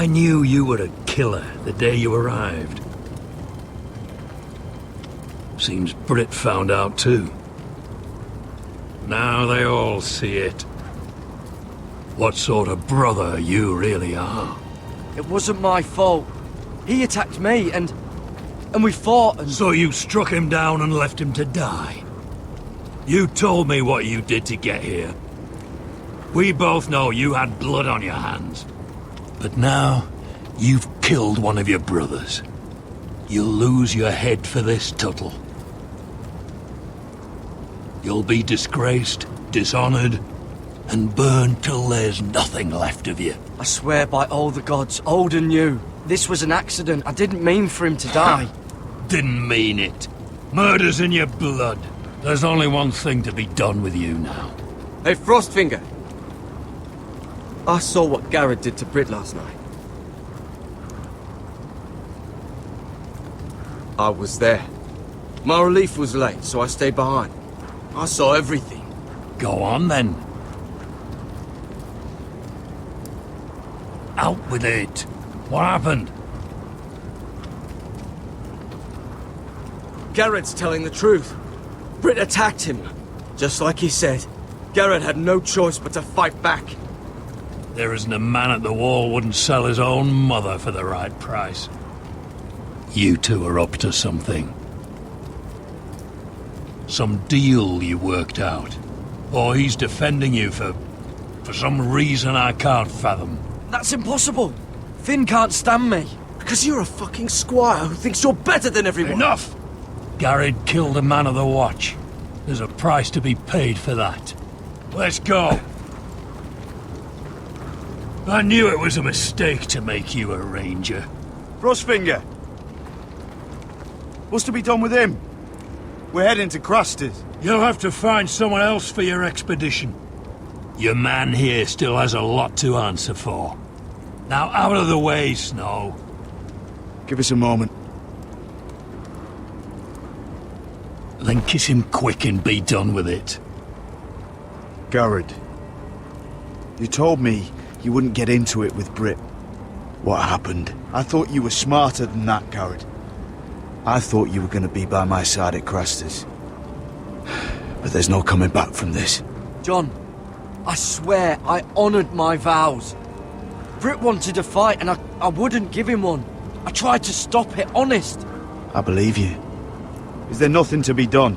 I knew you were a killer the day you arrived. Seems Brit found out too. Now they all see it. What sort of brother you really are. It wasn't my fault. He attacked me and we fought and... So you struck him down and left him to die? You told me what you did to get here. We both know you had blood on your hands. But now, you've killed one of your brothers. You'll lose your head for this, Tuttle. You'll be disgraced, dishonored, and burned till there's nothing left of you. I swear by all the gods, old and new, this was an accident. I didn't mean for him to die. Didn't mean it. Murder's in your blood. There's only one thing to be done with you now. Hey, Frostfinger. I saw what Gared did to Brit last night. I was there. My relief was late, so I stayed behind. I saw everything. Go on, then. Out with it. What happened? Gared's telling the truth. Brit attacked him. Just like he said. Gared had no choice but to fight back. There isn't a man at the wall wouldn't sell his own mother for the right price. You two are up to something. Some deal you worked out. Or he's defending you for some reason I can't fathom. That's impossible. Finn can't stand me. Because you're a fucking squire who thinks you're better than everyone. Enough! Gared killed a man of the watch. There's a price to be paid for that. Let's go. I knew it was a mistake to make you a ranger. Frostfinger! What's to be done with him? We're heading to Crusters. You'll have to find someone else for your expedition. Your man here still has a lot to answer for. Now out of the way, Snow. Give us a moment. Then kiss him quick and be done with it. Gared, you told me you wouldn't get into it with Brit. What happened? I thought you were smarter than that, Gared. I thought you were going to be by my side at Crusters. But there's no coming back from this. John, I swear I honoured my vows. Brit wanted a fight and I wouldn't give him one. I tried to stop it, honest. I believe you. Is there nothing to be done?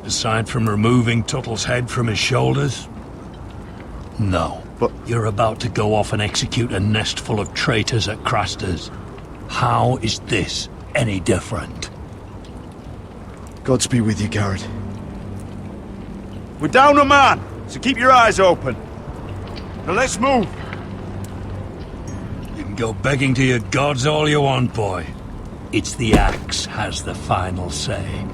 Aside from removing Tuttle's head from his shoulders? No. But you're about to go off and execute a nest full of traitors at Crusters. How is this any different? Godspeed with you, Gared. We're down a man, so keep your eyes open. Now let's move. You can go begging to your gods all you want, boy. It's the axe has the final say.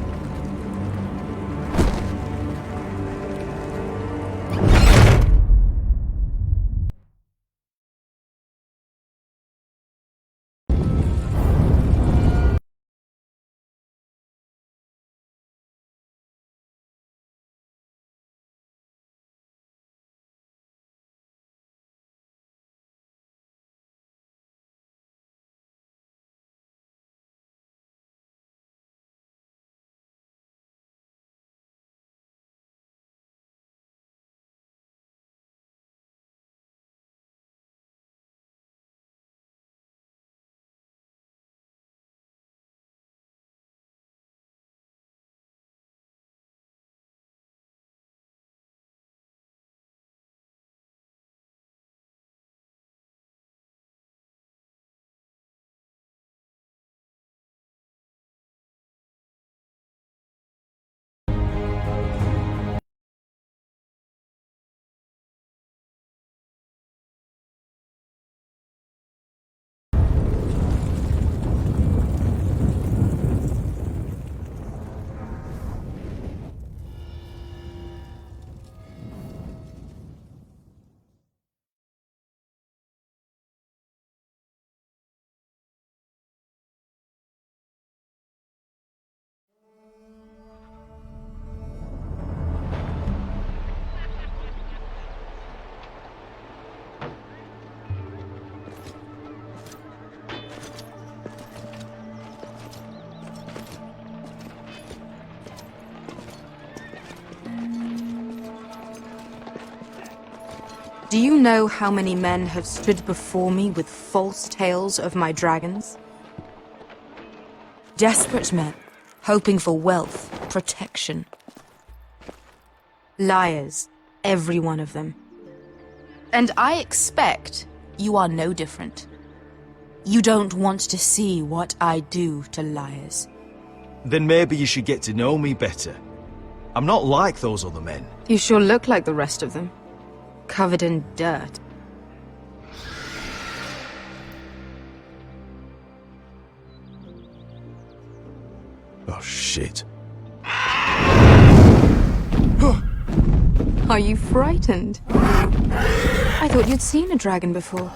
Do you know how many men have stood before me with false tales of my dragons? Desperate men, hoping for wealth, protection. Liars, every one of them. And I expect you are no different. You don't want to see what I do to liars. Then maybe you should get to know me better. I'm not like those other men. You sure look like the rest of them. Covered in dirt. Oh, shit. Are you frightened? I thought you'd seen a dragon before.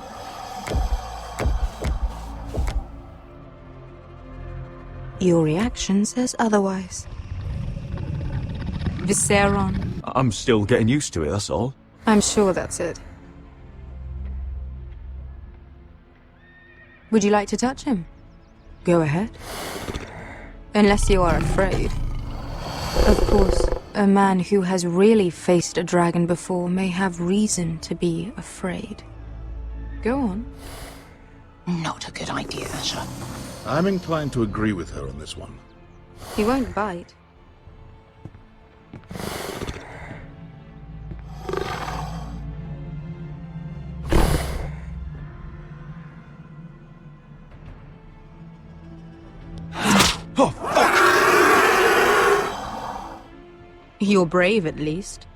Your reaction says otherwise. Visceron. I'm still getting used to it, that's all. I'm sure that's it. Would you like to touch him? Go ahead. Unless you are afraid. Of course, a man who has really faced a dragon before may have reason to be afraid. Go on. Not a good idea, Asher. I'm inclined to agree with her on this one. He won't bite. Oh, fuck! You're brave, at least.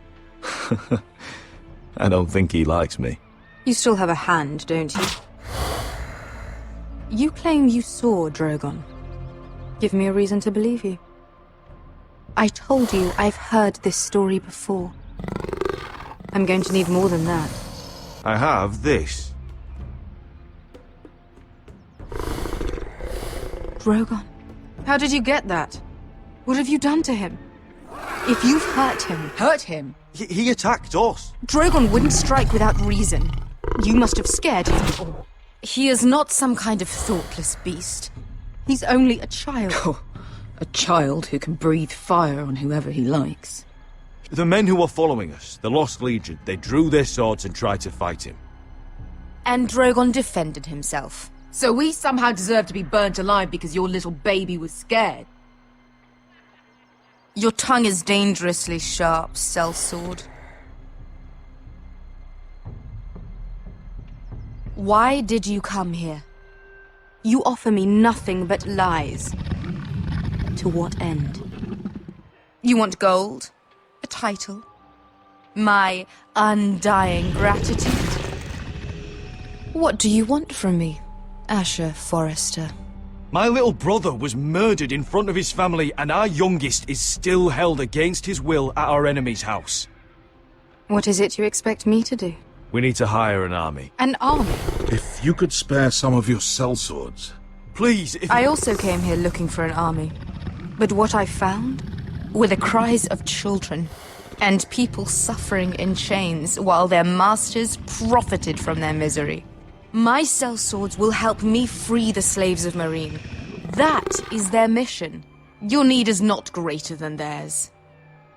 I don't think he likes me. You still have a hand, don't you? You claim you saw Drogon. Give me a reason to believe you. I told you I've heard this story before. I'm going to need more than that. I have this. Drogon. How did you get that? What have you done to him? If you've hurt him... Hurt him? He attacked us. Drogon wouldn't strike without reason. You must have scared him. He is not some kind of thoughtless beast. He's only a child. Oh, a child who can breathe fire on whoever he likes. The men who were following us, the Lost Legion, they drew their swords and tried to fight him. And Drogon defended himself. So we somehow deserve to be burnt alive because your little baby was scared? Your tongue is dangerously sharp, sellsword. Why did you come here? You offer me nothing but lies. To what end? You want gold? A title? My undying gratitude? What do you want from me, Asher Forrester? My little brother was murdered in front of his family, and our youngest is still held against his will at our enemy's house. What is it you expect me to do? We need to hire an army. An army? If you could spare some of your sellswords. Please, if I also came here looking for an army. But what I found were the cries of children and people suffering in chains while their masters profited from their misery. My sellswords will help me free the slaves of Meereen. That is their mission. Your need is not greater than theirs.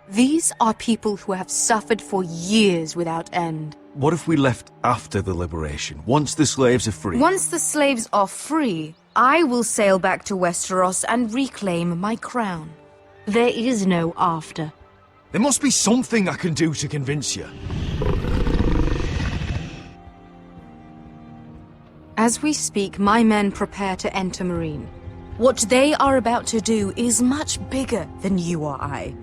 These are people who have suffered for years without end. What if we left after the liberation, once the slaves are free? Once the slaves are free, I will sail back to Westeros and reclaim my crown. There is no after. There must be something I can do to convince you. As we speak, my men prepare to enter Meereen. What they are about to do is much bigger than you or I.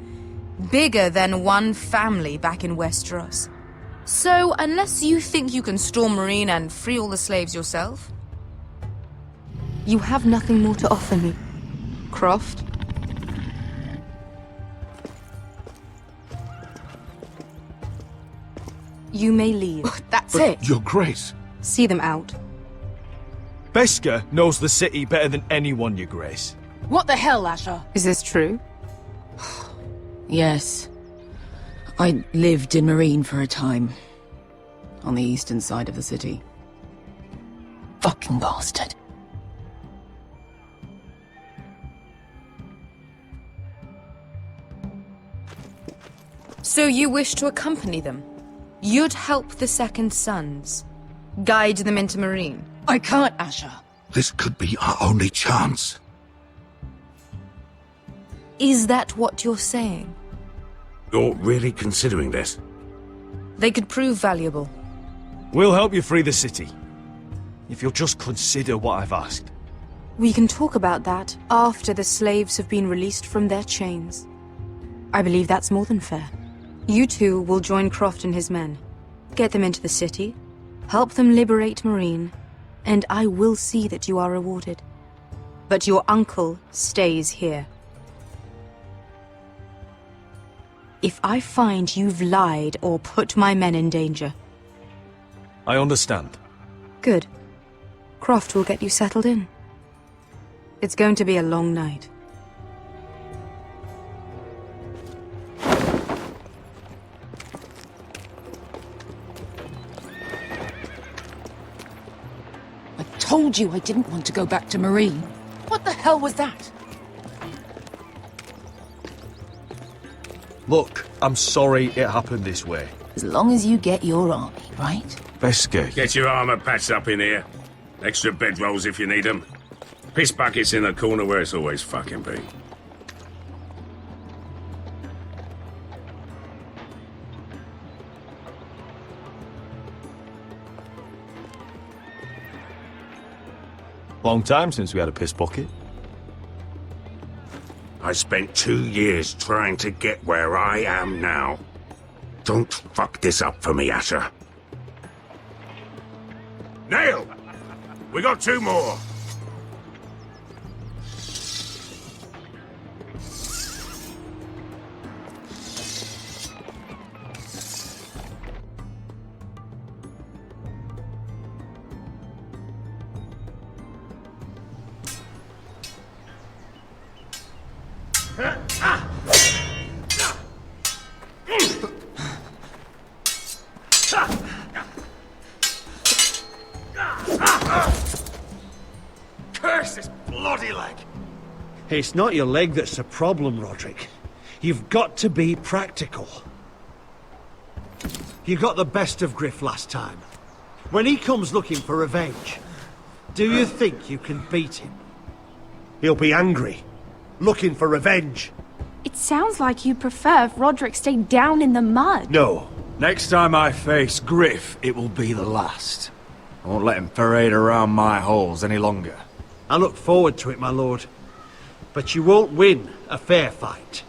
Bigger than one family back in Westeros. So, unless you think you can storm Meereen and free all the slaves yourself, you have nothing more to offer me, Croft. You may leave. That's But, it. Your Grace. See them out. Beskar knows the city better than anyone, Your Grace. What the hell, Asher? Is this true? Yes. I lived in Meereen for a time. On the eastern side of the city. Fucking bastard. So you wish to accompany them? You'd help the Second Sons. Guide them into Meereen. I can't, Asher. This could be our only chance. Is that what you're saying? You're really considering this? They could prove valuable. We'll help you free the city. If you'll just consider what I've asked. We can talk about that after the slaves have been released from their chains. I believe that's more than fair. You two will join Croft and his men. Get them into the city, help them liberate Meereen, and I will see that you are rewarded. But your uncle stays here. If I find you've lied or put my men in danger... I understand. Good. Croft will get you settled in. It's going to be a long night. I told you I didn't want to go back to Meereen. What the hell was that? Look, I'm sorry it happened this way. As long as you get your army, right? Veske. Get your armor patched up in here. Extra bedrolls if you need them. Piss buckets in the corner where it's always fucking been. Long time since we had a piss bucket. I spent 2 years trying to get where I am now. Don't fuck this up for me, Asher. Nail! We got 2 more! Curse this bloody leg! It's not your leg that's the problem, Rodrik. You've got to be practical. You got the best of Griff last time. When he comes looking for revenge, do you think you can beat him? He'll be angry, looking for revenge. It sounds like you prefer if Rodrik stayed down in the mud. No. Next time I face Griff, it will be the last. I won't let him parade around my halls any longer. I look forward to it, my lord. But you won't win a fair fight.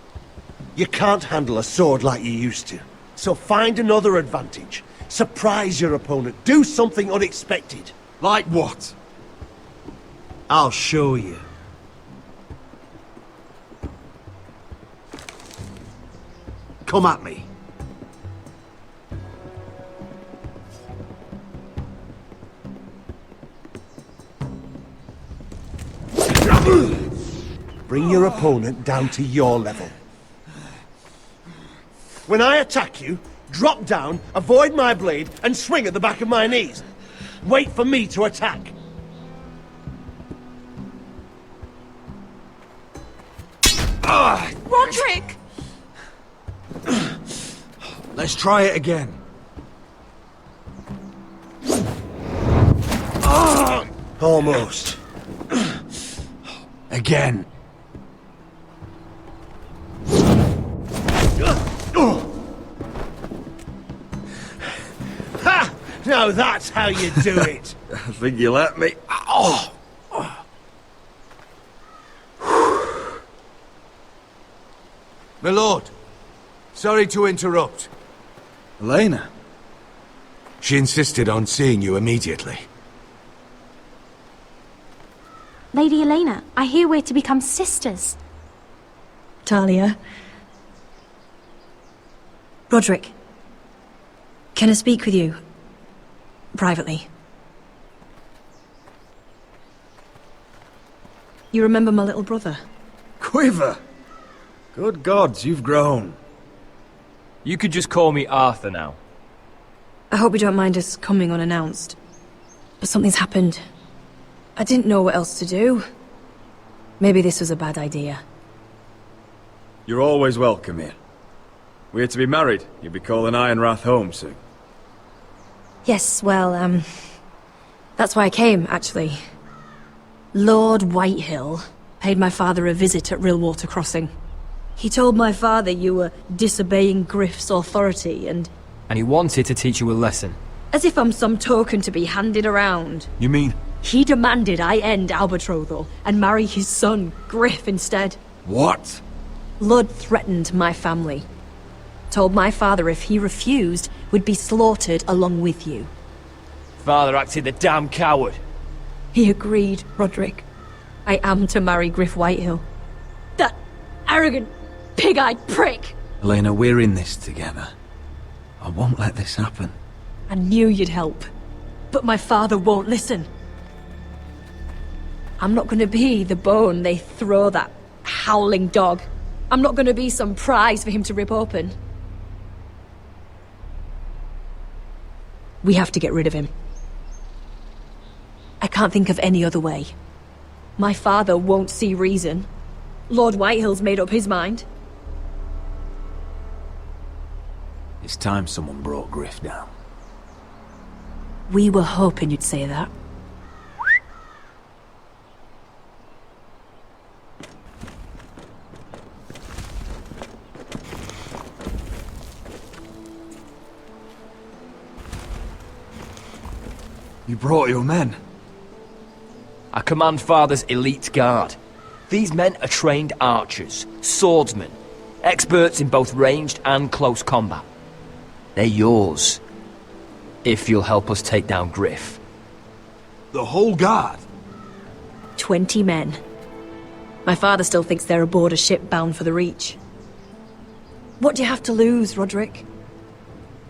You can't handle a sword like you used to. So find another advantage. Surprise your opponent. Do something unexpected. Like what? I'll show you. Come at me. Bring your opponent down to your level. When I attack you, drop down, avoid my blade, and swing at the back of my knees. Wait for me to attack. Rodrik! Let's try it again. Almost. Again. Ha! Now that's how you do it. I think you let me. Oh! My lord, sorry to interrupt. Elena. She insisted on seeing you immediately. Lady Elena, I hear we're to become sisters. Talia. Rodrik. Can I speak with you? Privately. You remember my little brother? Quiver! Good gods, you've grown. You could just call me Arthur now. I hope you don't mind us coming unannounced. But something's happened. I didn't know what else to do. Maybe this was a bad idea. You're always welcome here. We're to be married. You'll be calling Ironrath home soon. Yes, well, that's why I came, actually. Lord Whitehill paid my father a visit at Rillwater Crossing. He told my father you were disobeying Griff's authority and And he wanted to teach you a lesson. as if I'm some token to be handed around. You mean? He demanded I end our betrothal and marry his son, Griff, instead. What? Lord threatened my family. Told my father if he refused, we'd be slaughtered along with you. Father acted the damn coward. He agreed, Rodrik. I am to marry Griff Whitehill. That arrogant, pig-eyed prick! Elena, we're in this together. I won't let this happen. I knew you'd help. But my father won't listen. I'm not gonna be the bone they throw that howling dog. I'm not gonna be some prize for him to rip open. We have to get rid of him. I can't think of any other way. My father won't see reason. Lord Whitehill's made up his mind. It's time someone brought Griff down. We were hoping you'd say that. You brought your men. I command Father's elite guard. These men are trained archers, swordsmen, experts in both ranged and close combat. They're yours, if you'll help us take down Griff. The whole guard? 20 men. My father still thinks they're aboard a ship bound for the Reach. What do you have to lose, Rodrik?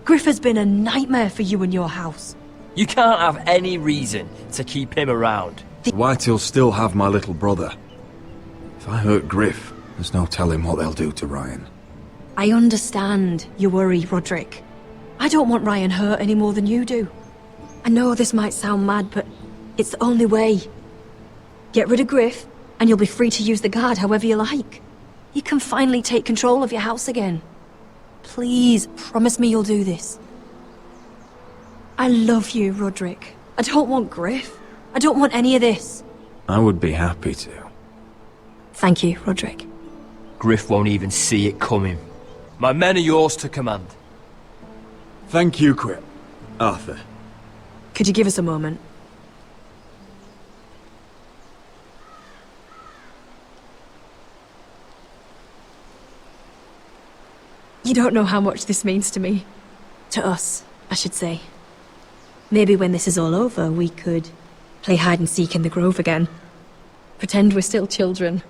Griff has been a nightmare for you and your house. You can't have any reason to keep him around. Whitehill still have my little brother. If I hurt Griff, there's no telling what they'll do to Ryon. I understand your worry, Rodrik. I don't want Ryon hurt any more than you do. I know this might sound mad, but it's the only way. Get rid of Griff, and you'll be free to use the guard however you like. You can finally take control of your house again. Please, promise me you'll do this. I love you, Rodrik. I don't want Griff. I don't want any of this. I would be happy to. Thank you, Rodrik. Griff won't even see it coming. My men are yours to command. Thank you, Arthur. Could you give us a moment? You don't know how much this means to me. To us, I should say. Maybe when this is all over, we could play hide and seek in the grove again. Pretend we're still children.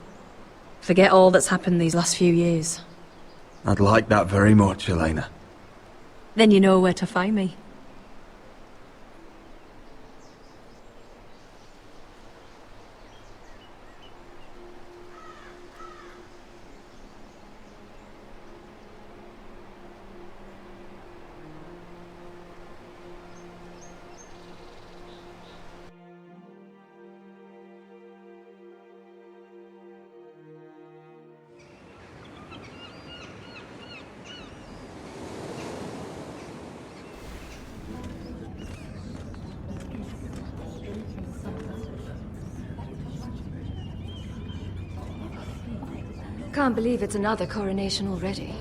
Forget all that's happened these last few years. I'd like that very much, Elena. Then you know where to find me. Can't believe it's another coronation already.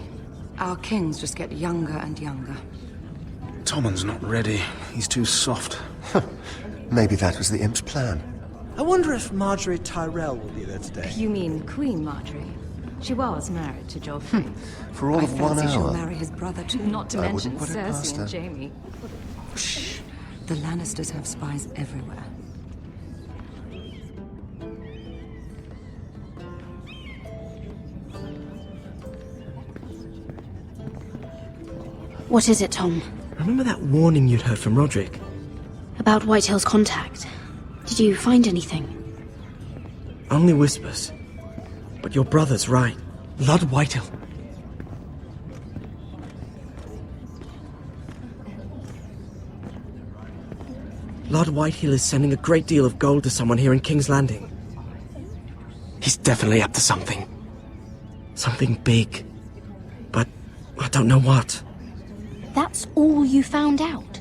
Our kings just get younger and younger. Tommen's not ready. He's too soft. Maybe that was the imp's plan. I wonder if Marjorie Tyrell will be there today. You mean Queen Marjorie? She was married to Joffrey. For all of 1 I fancy she'll hour. marry his brother too, not to I mention wouldn't put it past Cersei her. and Jaime. Shh. The Lannisters have spies everywhere. What is it, Tom? Remember that warning you'd heard from Rodrik? About Whitehill's contact. Did you find anything? Only whispers. But your brother's right. Lord Whitehill. Lord Whitehill is sending a great deal of gold to someone here in King's Landing. He's definitely up to something. Something big. But I don't know what. That's all you found out?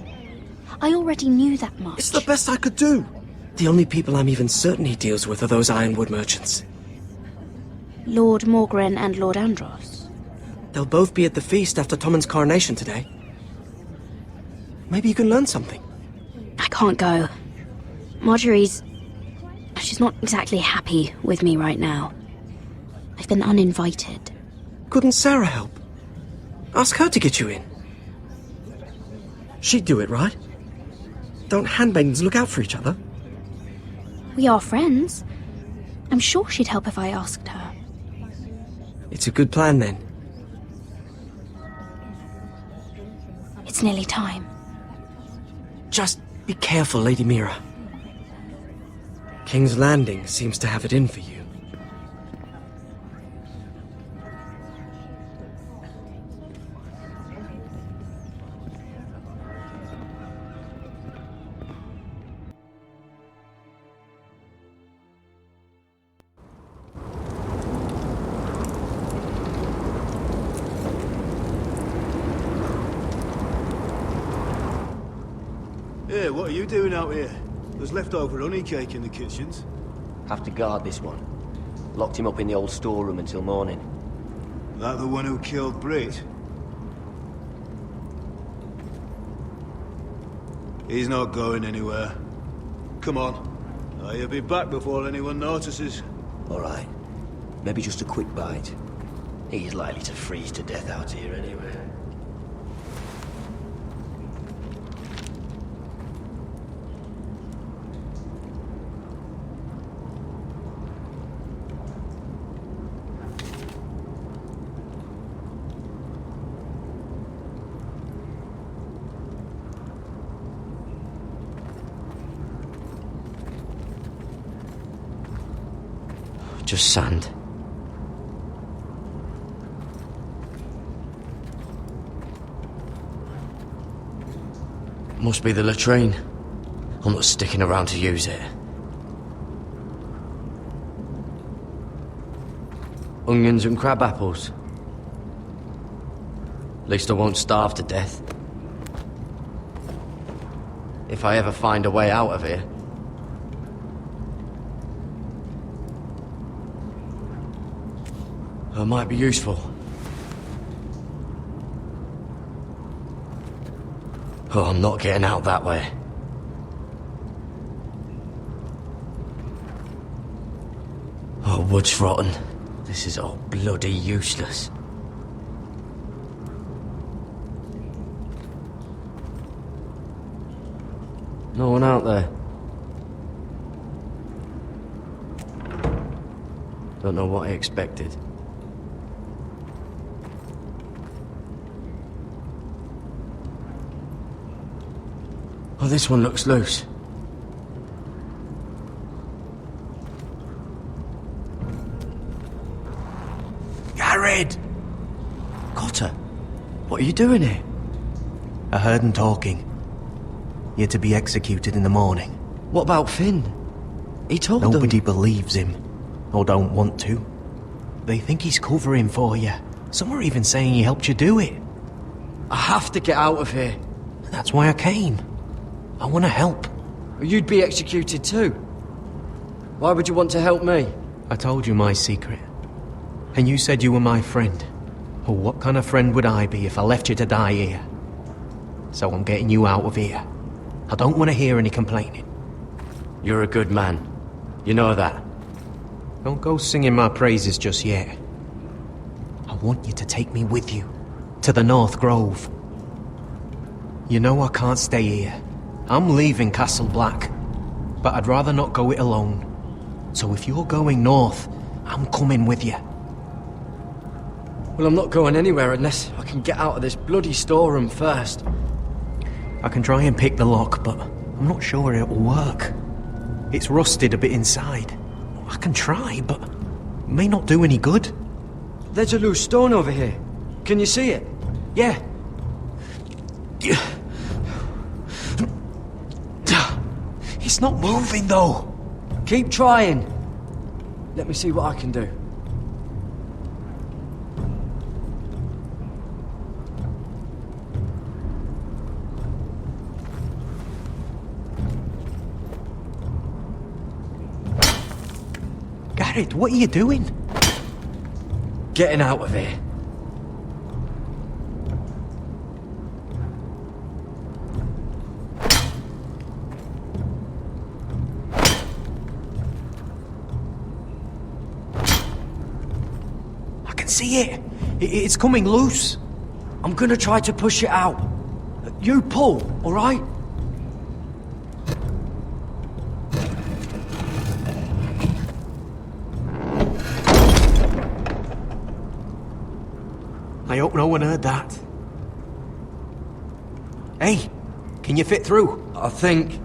I already knew that much. It's the best I could do. The only people I'm even certain he deals with are those ironwood merchants. Lord Morgren and Lord Andros. They'll both be at the feast after Tommen's coronation today. Maybe you can learn something. I can't go. She's not exactly happy with me right now. I've been uninvited. Couldn't Sarah help? Ask her to get you in. She'd do it, right? Don't handmaidens look out for each other? We are friends. I'm sure she'd help if I asked her. It's a good plan, then. It's nearly time. Just be careful, Lady Mira. King's Landing seems to have it in for you. Hey, what are you doing out here? There's leftover honey cake in the kitchens. Have to guard this one. Locked him up in the old storeroom until morning. That the one who killed Brit? He's not going anywhere. Come on. He'll be back before anyone notices. All right. Maybe just a quick bite. He's likely to freeze to death out here anyway. Just sand. Must be the latrine. I'm not sticking around to use it. Onions and crab apples. At least I won't starve to death. If I ever find a way out of here. It might be useful. Oh, I'm not getting out that way. Oh, wood's rotten. This is all bloody useless. No one out there. Don't know what I expected. Oh, this one looks loose. Gared! Cotter, what are you doing here? I heard him talking. You're to be executed in the morning. What about Finn? He told them... Nobody believes him, or don't want to. They think he's covering for you. Some are even saying he helped you do it. I have to get out of here. That's why I came. I want to help. You'd be executed too. Why would you want to help me? I told you my secret. And you said you were my friend. Well, what kind of friend would I be if I left you to die here? So I'm getting you out of here. I don't want to hear any complaining. You're a good man. You know that. Don't go singing my praises just yet. I want you to take me with you. To the North Grove. You know I can't stay here. I'm leaving Castle Black, but I'd rather not go it alone. So if you're going north, I'm coming with you. Well, I'm not going anywhere unless I can get out of this bloody storeroom first. I can try and pick the lock, but I'm not sure it'll work. It's rusted a bit inside. I can try, but it may not do any good. There's a loose stone over here. Can you see it? Yeah. It's not moving, though. Keep trying. Let me see what I can do. Gared, what are you doing? Getting out of here. I can see it. It's coming loose. I'm gonna try to push it out. You pull, alright? I hope no one heard that. Hey, can you fit through? I think...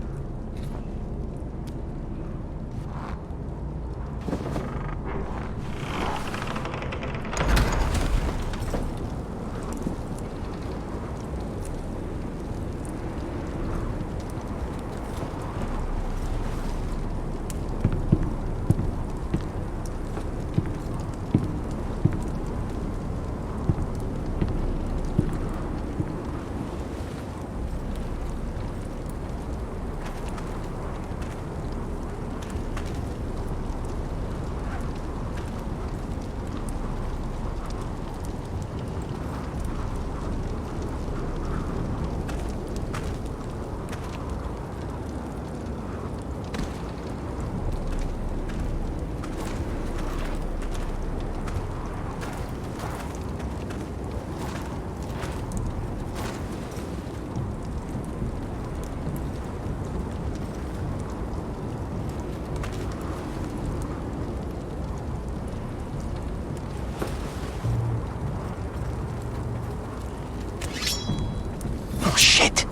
Oh, shit!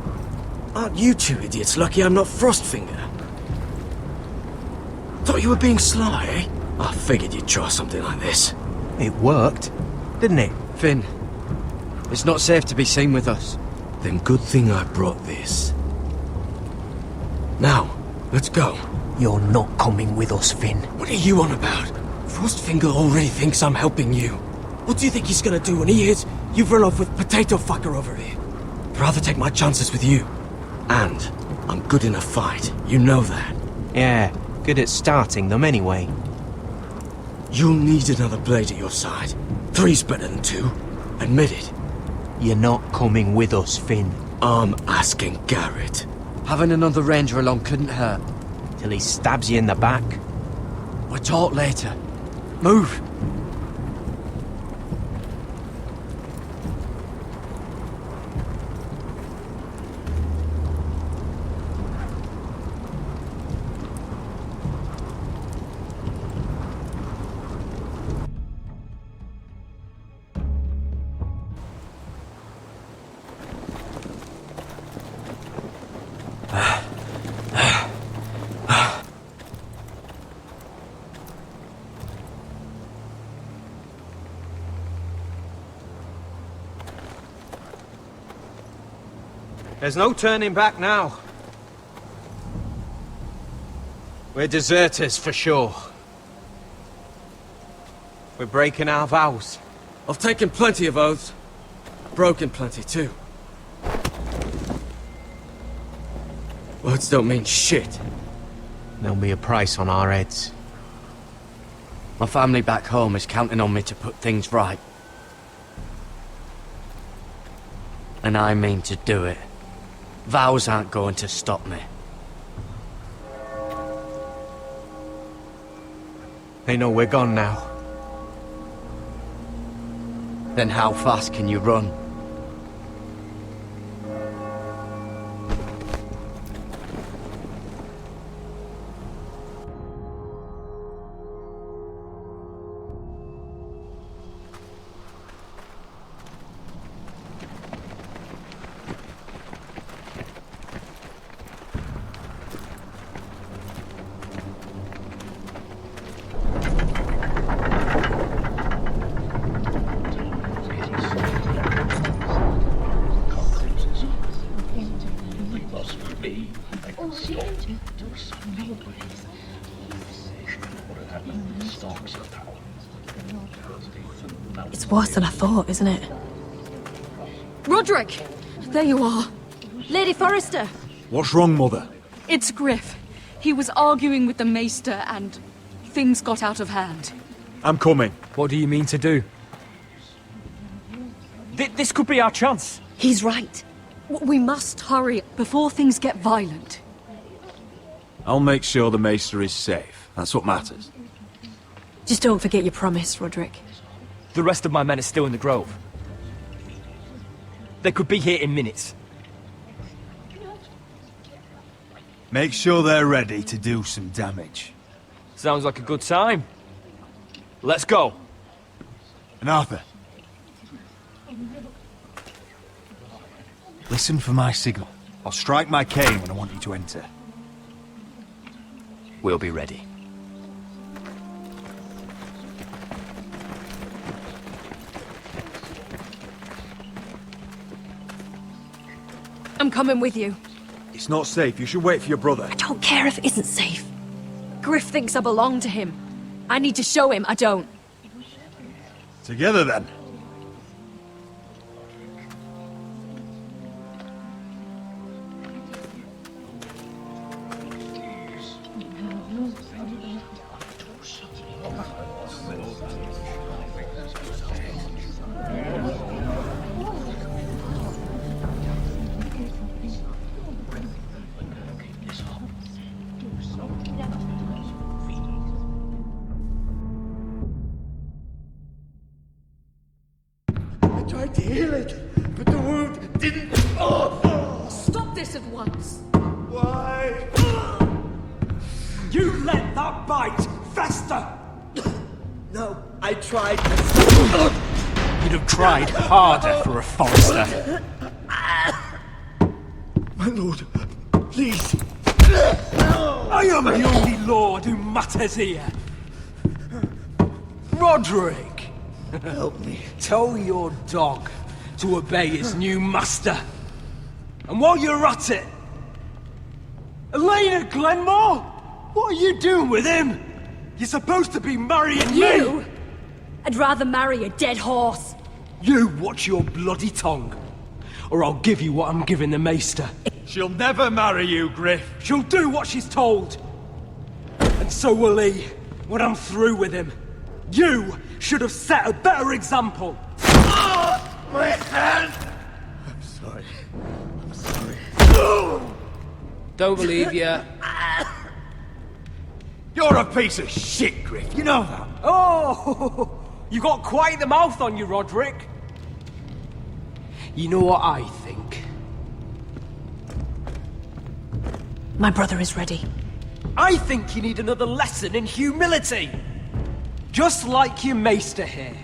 Aren't you two idiots lucky I'm not Frostfinger? Thought you were being sly, eh? I figured you'd try something like this. It worked, didn't it? Finn, it's not safe to be seen with us. Then good thing I brought this. Now, let's go. You're not coming with us, Finn. What are you on about? Frostfinger already thinks I'm helping you. What do you think he's gonna do when he hears you've run off with Potato Fucker over here? I'd rather take my chances with you. And I'm good in a fight. You know that. Yeah, good at starting them anyway. You'll need another blade at your side. 3's better than 2. Admit it. You're not coming with us, Finn. I'm asking Gared. Having another ranger along couldn't hurt. Till he stabs you in the back. We'll talk later. Move! There's no turning back now. We're deserters for sure. We're breaking our vows. I've taken plenty of oaths. Broken plenty too. Words don't mean shit. There'll be a price on our heads. My family back home is counting on me to put things right. And I mean to do it. Vows aren't going to stop me. They know we're gone now. Then how fast can you run? It's worse than I thought, isn't it? Rodrik! There you are. Lady Forrester! What's wrong, Mother? It's Griff. He was arguing with the Maester and things got out of hand. I'm coming. What do you mean to do? This could be our chance. He's right. We must hurry before things get violent. I'll make sure the Maester is safe. That's what matters. Just don't forget your promise, Rodrik. The rest of my men are still in the grove. They could be here in minutes. Make sure they're ready to do some damage. Sounds like a good time. Let's go. And Arthur, listen for my signal. I'll strike my cane when I want you to enter. We'll be ready. I'm coming with you. It's not safe. You should wait for your brother. I don't care if it isn't safe. Griff thinks I belong to him. I need to show him I don't. Together then. Tried to heal it, but the wound didn't. Stop this at once. Why? You let that bite fester! No, I tried. You'd have tried harder for a Forrester. My lord, please. I am the only lord who matters here. Rodrik! Help me. Tell your dog to obey his new master. And while you're at it, Elena Glenmore, what are you doing with him? You're supposed to be marrying You? me. I'd rather marry a dead horse. You watch your bloody tongue, or I'll give you what I'm giving the Maester. She'll never marry you, Griff. She'll do what she's told. And so will he, when I'm through with him. You should have set a better example. My hand! I'm sorry. I'm sorry. Don't believe ya. You're a piece of shit, Griff. You know that. Oh, you got quite the mouth on you, Rodrik. You know what I think? My brother is ready. I think you need another lesson in humility. Just like your maester here.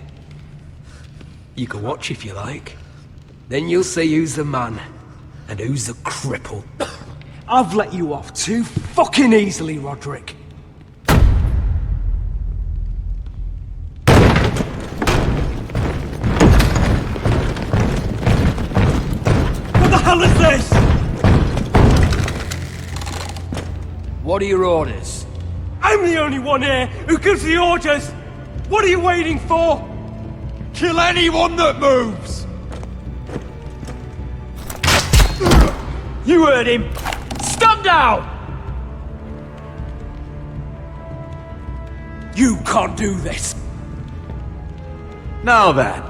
You can watch if you like. Then you'll see who's the man and who's the cripple. I've let you off too fucking easily, Rodrik. What the hell is this? What are your orders? I'm the only one here who gives the orders! What are you waiting for? Kill anyone that moves! You heard him! Stand down! You can't do this! Now then,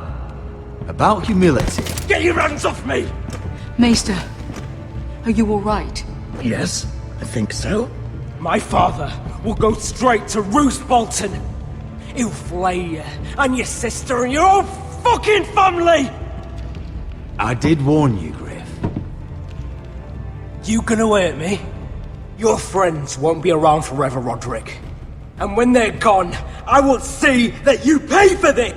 about humility. Get your hands off me! Maester, are you all right? Yes, I think so. My father will go straight to Roose Bolton. He'll flay you, and your sister, and your whole fucking family! I did warn you, Griff. You gonna hurt me? Your friends won't be around forever, Rodrik. And when they're gone, I will see that you pay for this!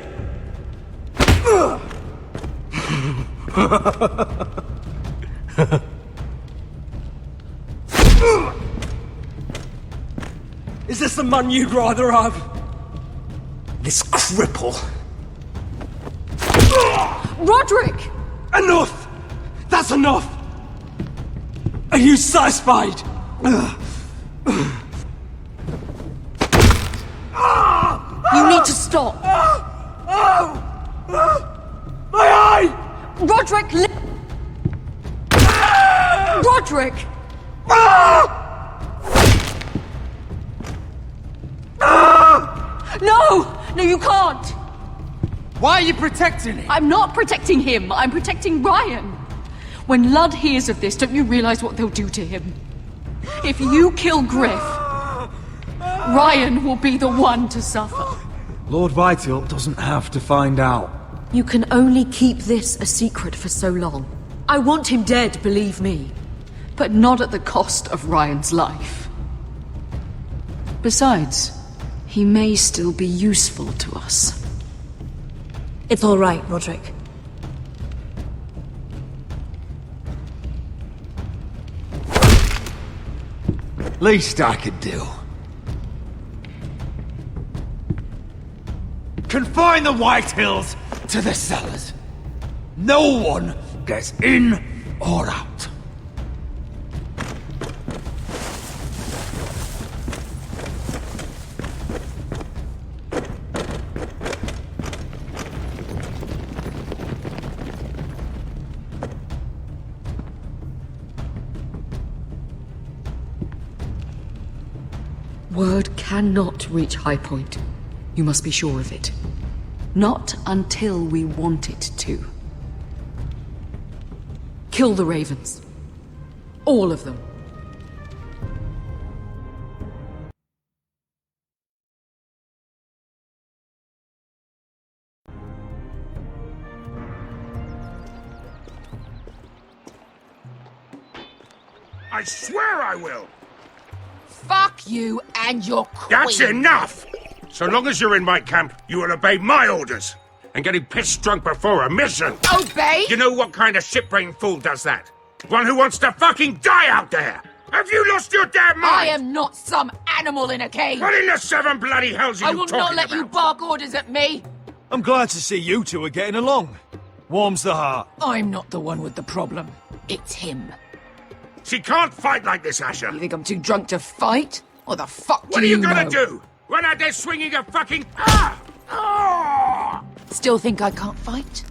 Is this the man you'd rather have? This cripple. Rodrik! Enough! That's enough! Are you satisfied? You need to stop. My eye! Rodrik! Rodrik! No! No, you can't! Why are you protecting him? I'm not protecting him. I'm protecting Ryon. When Ludd hears of this, don't you realize what they'll do to him? If you kill Griff, Ryon will be the one to suffer. Lord Whitehill doesn't have to find out. You can only keep this a secret for so long. I want him dead, believe me. But not at the cost of Ryon's life. Besides, he may still be useful to us. It's all right, Rodrik. Least I could do. Confine the Whitehills to the cellars. No one gets in or out. Word cannot reach High Point. You must be sure of it. Not until we want it to. Kill the ravens. All of them. I swear I will! Fuck you and your queen. That's enough! So long as you're in my camp, you will obey my orders. And getting pissed drunk before a mission. Obey? You know what kind of shit-brained fool does that? One who wants to fucking die out there! Have you lost your damn mind? I am not some animal in a cage. What in the seven bloody hells are I you will talking not let about? you bark orders at me. I'm glad to see you two are getting along. Warms the heart. I'm not the one with the problem. It's him. She can't fight like this, Asher. You think I'm too drunk to fight? What the fuck What do are you know? gonna do? Run out there swinging a fucking... Ah! Ah! Still think I can't fight?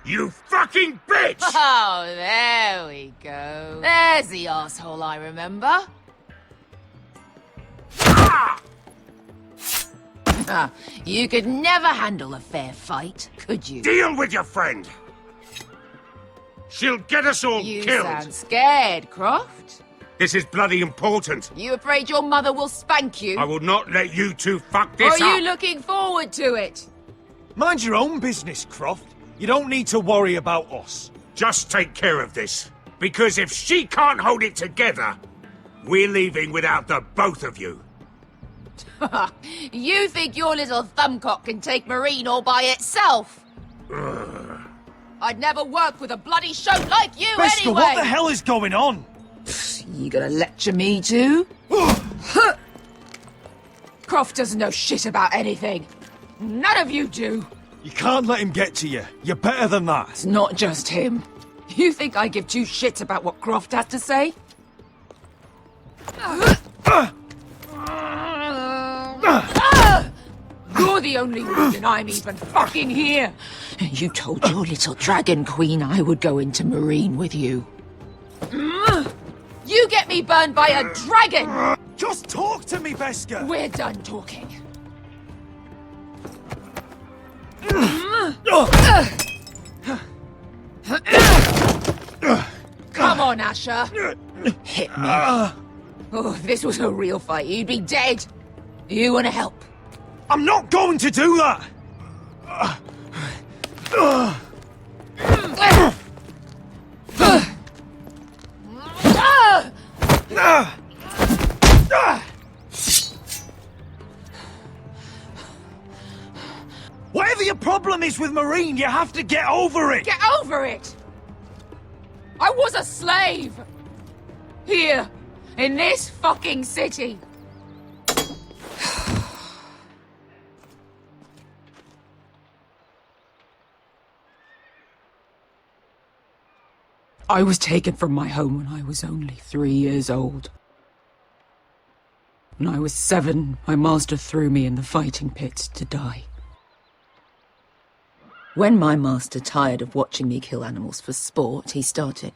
You fucking bitch! Oh, there we go. There's the asshole I remember. Ah, you could never handle a fair fight, could you? Deal with your friend! She'll get us all You killed! sound scared, Croft. This is bloody important. You afraid your mother will spank you? I will not let you two fuck Or this are up! you looking forward to it? Mind your own business, Croft. You don't need to worry about us. Just take care of this. Because if she can't hold it together, we're leaving without the both of you. You think your little thumbcock can take Meereen all by itself? I'd never work with a bloody show like you Bester, anyway! what the hell is going on? You gonna lecture me too? Croft doesn't know shit about anything. None of you do. You can't let him get to you. You're better than that. It's not just him. You think I give two shits about what Croft has to say? You're the only reason I'm even fucking here. You told your little dragon queen I would go into Meereen with you. You get me burned by a dragon! Just talk to me, Beskar! We're done talking. Come on, Asher. Hit me. Oh, if this was a real fight, you'd be dead. You want to help? I'm not going to do that! Whatever your problem is with Meereen, you have to get over it! Get over it! I was a slave! Here, in this fucking city. I was taken from my home when I was only 3 years old. When I was 7, my master threw me in the fighting pit to die. When my master tired of watching me kill animals for sport, he started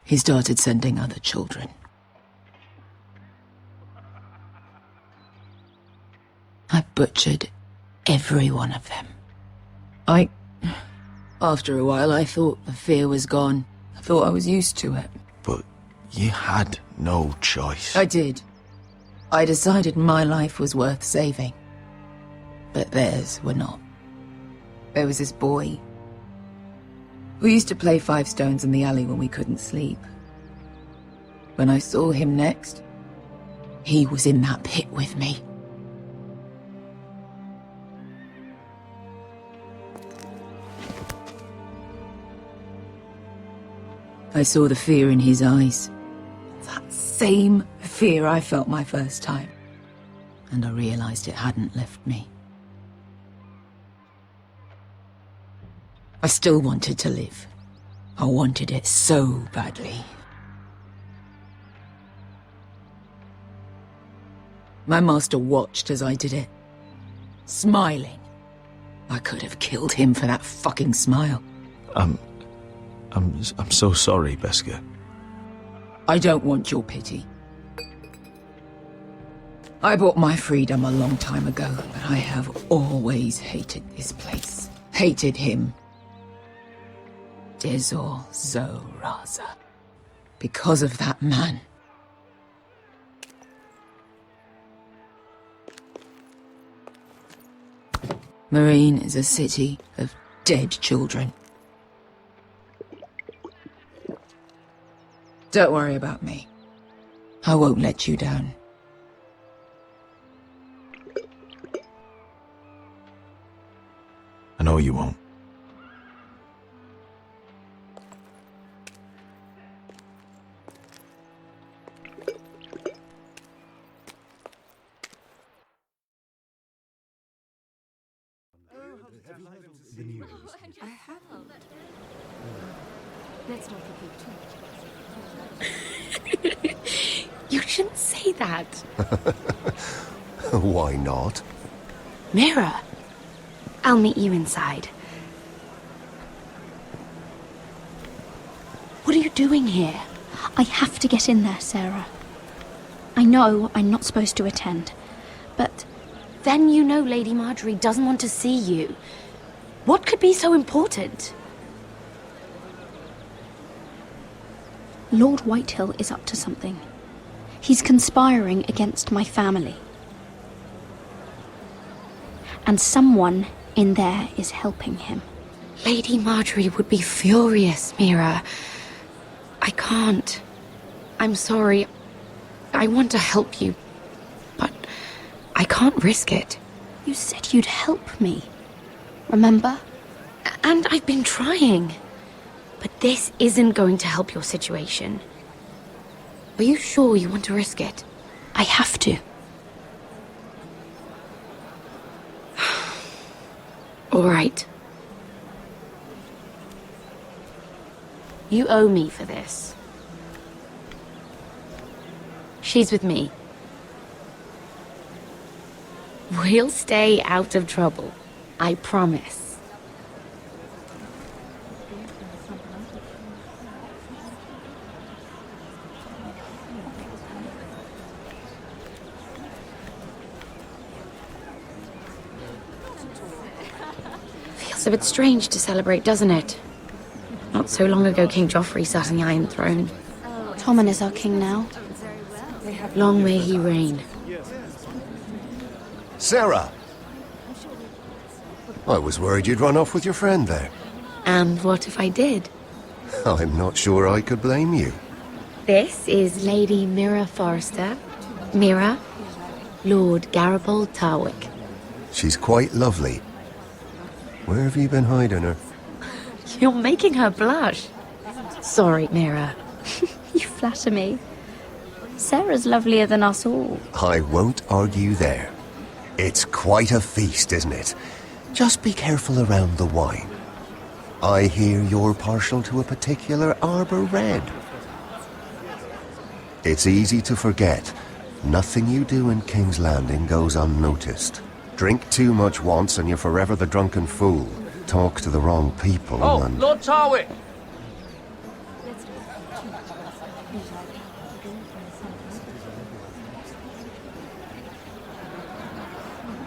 sending other children. butchered every one of them. After a while, I thought the fear was gone. I thought I was used to it. But you had no choice. I did. I decided my life was worth saving. But theirs were not. There was this boy. We used to play 5 stones in the alley when we couldn't sleep. When I saw him next, he was in that pit with me. I saw the fear in his eyes. That same fear I felt my first time. And I realized it hadn't left me. I still wanted to live. I wanted it so badly. My master watched as I did it, smiling. I could have killed him for that fucking smile. I'm so sorry, Beskha. I don't want your pity. I bought my freedom a long time ago, but I have always hated this place. Hated him. Dezor Zoraza. Because of that man. Meereen is a city of dead children. Don't worry about me. I won't let you down. I know you won't. I haven't. Let's not repeat too much. You shouldn't say that. Why not? Mira, I'll meet you inside. What are you doing here? I have to get in there, Sarah. I know I'm not supposed to attend, but... Then you know Lady Marjorie doesn't want to see you. What could be so important? Lord Whitehill is up to something. He's conspiring against my family. And someone in there is helping him. Lady Marjorie would be furious, Mira. I can't. I'm sorry. I want to help you, but I can't risk it. You said you'd help me. Remember? And I've been trying. But this isn't going to help your situation. Are you sure you want to risk it? I have to. All right. You owe me for this. She's with me. We'll stay out of trouble. I promise. Feels a bit strange to celebrate, doesn't it? Not so long ago, King Joffrey sat on the Iron Throne. Tommen is our king now. Long may he reign. Sarah! I was worried you'd run off with your friend there. And what if I did? I'm not sure I could blame you. This is Lady Ryon Forrester. Mira, Lord Gared Tarwick. She's quite lovely. Where have you been hiding her? You're making her blush. Sorry, Mira. You flatter me. Sarah's lovelier than us all. I won't argue there. It's quite a feast, isn't it? Just be careful around the wine. I hear you're partial to a particular Arbor Red. It's easy to forget. Nothing you do in King's Landing goes unnoticed. Drink too much once and you're forever the drunken fool. Talk to the wrong people and... Lord Tarwick!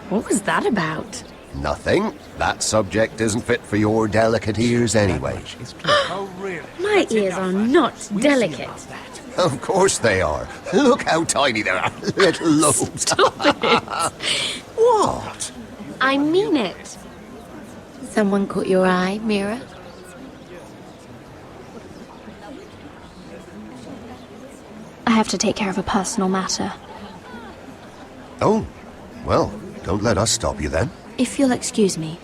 What was that about? Nothing. That subject isn't fit for your delicate ears anyway. Oh, really? My ears are not delicate. Of course they are. Look how tiny they are. Little lobes. Stop it. What? I mean it. Someone caught your eye, Mira? I have to take care of a personal matter. Oh, well, don't let us stop you then. If you'll excuse me.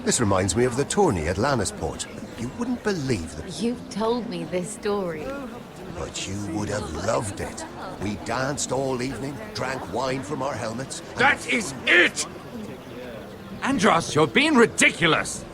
This reminds me of the tourney at Lannisport. You wouldn't believe that. You've told me this story. But you would have loved it. We danced all evening, drank wine from our helmets. That is it! Andros, you're being ridiculous!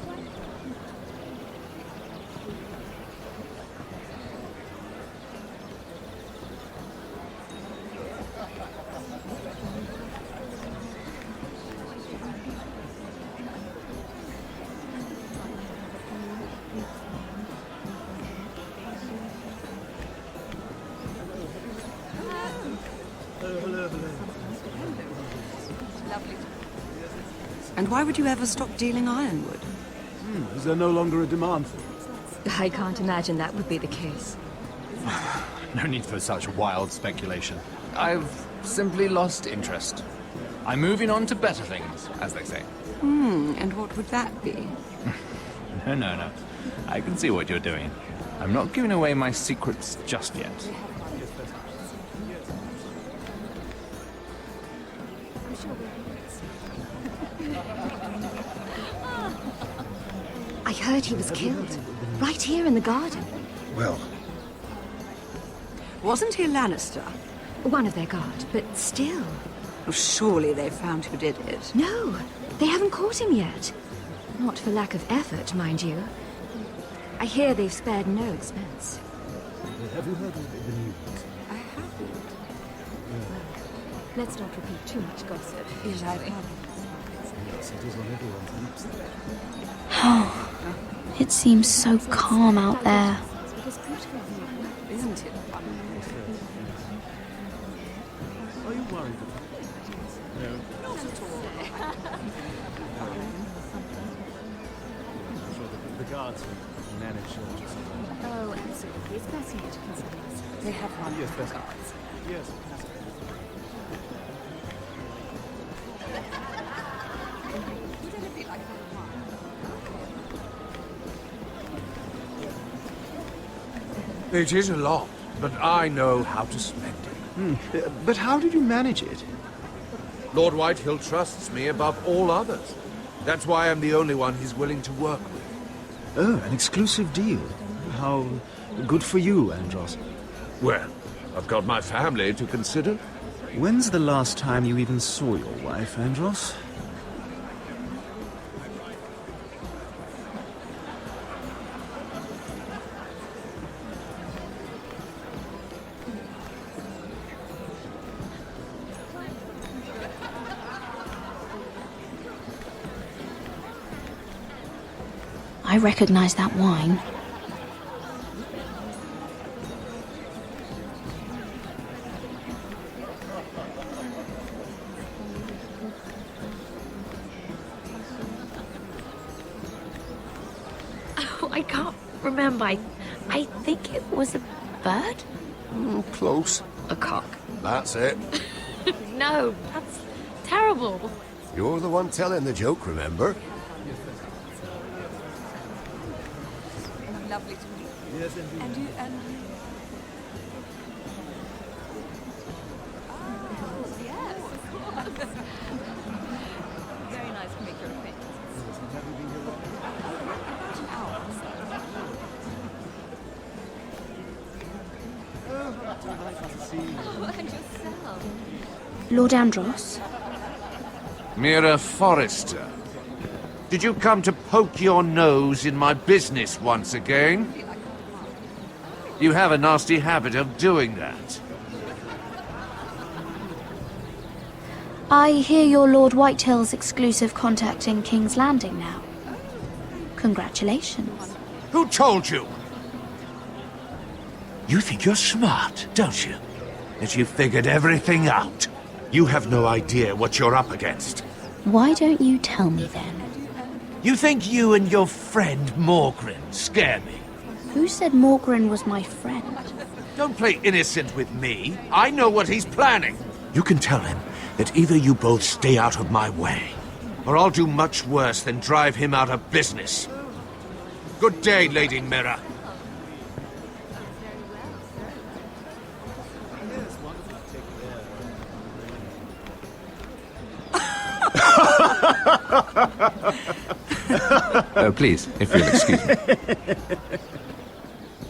And why would you ever stop dealing ironwood? Is there no longer a demand for it? I can't imagine that would be the case. No need for such wild speculation. I've simply lost interest. I'm moving on to better things, as they say. And what would that be? No. I can see what you're doing. I'm not giving away my secrets just yet. I heard he was killed. Right here in the garden. Well... Wasn't he a Lannister? One of their guard, but still. Well, surely they found who did it. No, they haven't caught him yet. Not for lack of effort, mind you. I hear they've spared no expense. Have you heard of the news? I haven't. Let's not repeat too much gossip. Yes, Yes, it is on everyone's lips. Oh, it seems so calm out there. It is beautiful, isn't it? Are you worried about it? No. Not at all. I'm sure the guards will manage or something. Oh, absolutely. It's best not to concern us. They have one Yes, for best. guards. Yes. It is a lot, but I know how to spend it. But how did you manage it? Lord Whitehill trusts me above all others. That's why I'm the only one he's willing to work with. Oh, an exclusive deal. How good for you, Andros. Well, I've got my family to consider. When's the last time you even saw your wife, Andros? I recognize that wine. Oh, I can't remember. I think it was a bird? Close. A cock. That's it. No, that's terrible. You're the one telling the joke, remember? Lovely to meet you. Yes, indeed. And you. Oh, yes. Very nice to make your acquaintance. Have you been here long? About an hour. Delightful to see you. Oh, and yourself. Lord Andros? Mira Forrester. Did you come to poke your nose in my business once again? You have a nasty habit of doing that. I hear you're Lord Whitehill's exclusive contact in King's Landing now. Congratulations. Who told you? You think you're smart, don't you? That you figured everything out. You have no idea what you're up against. Why don't you tell me then? You think you and your friend Morgren scare me? Who said Morgren was my friend? Don't play innocent with me. I know what he's planning. You can tell him that either you both stay out of my way, or I'll do much worse than drive him out of business. Good day, Lady Mira. Oh, please, if you'll excuse me.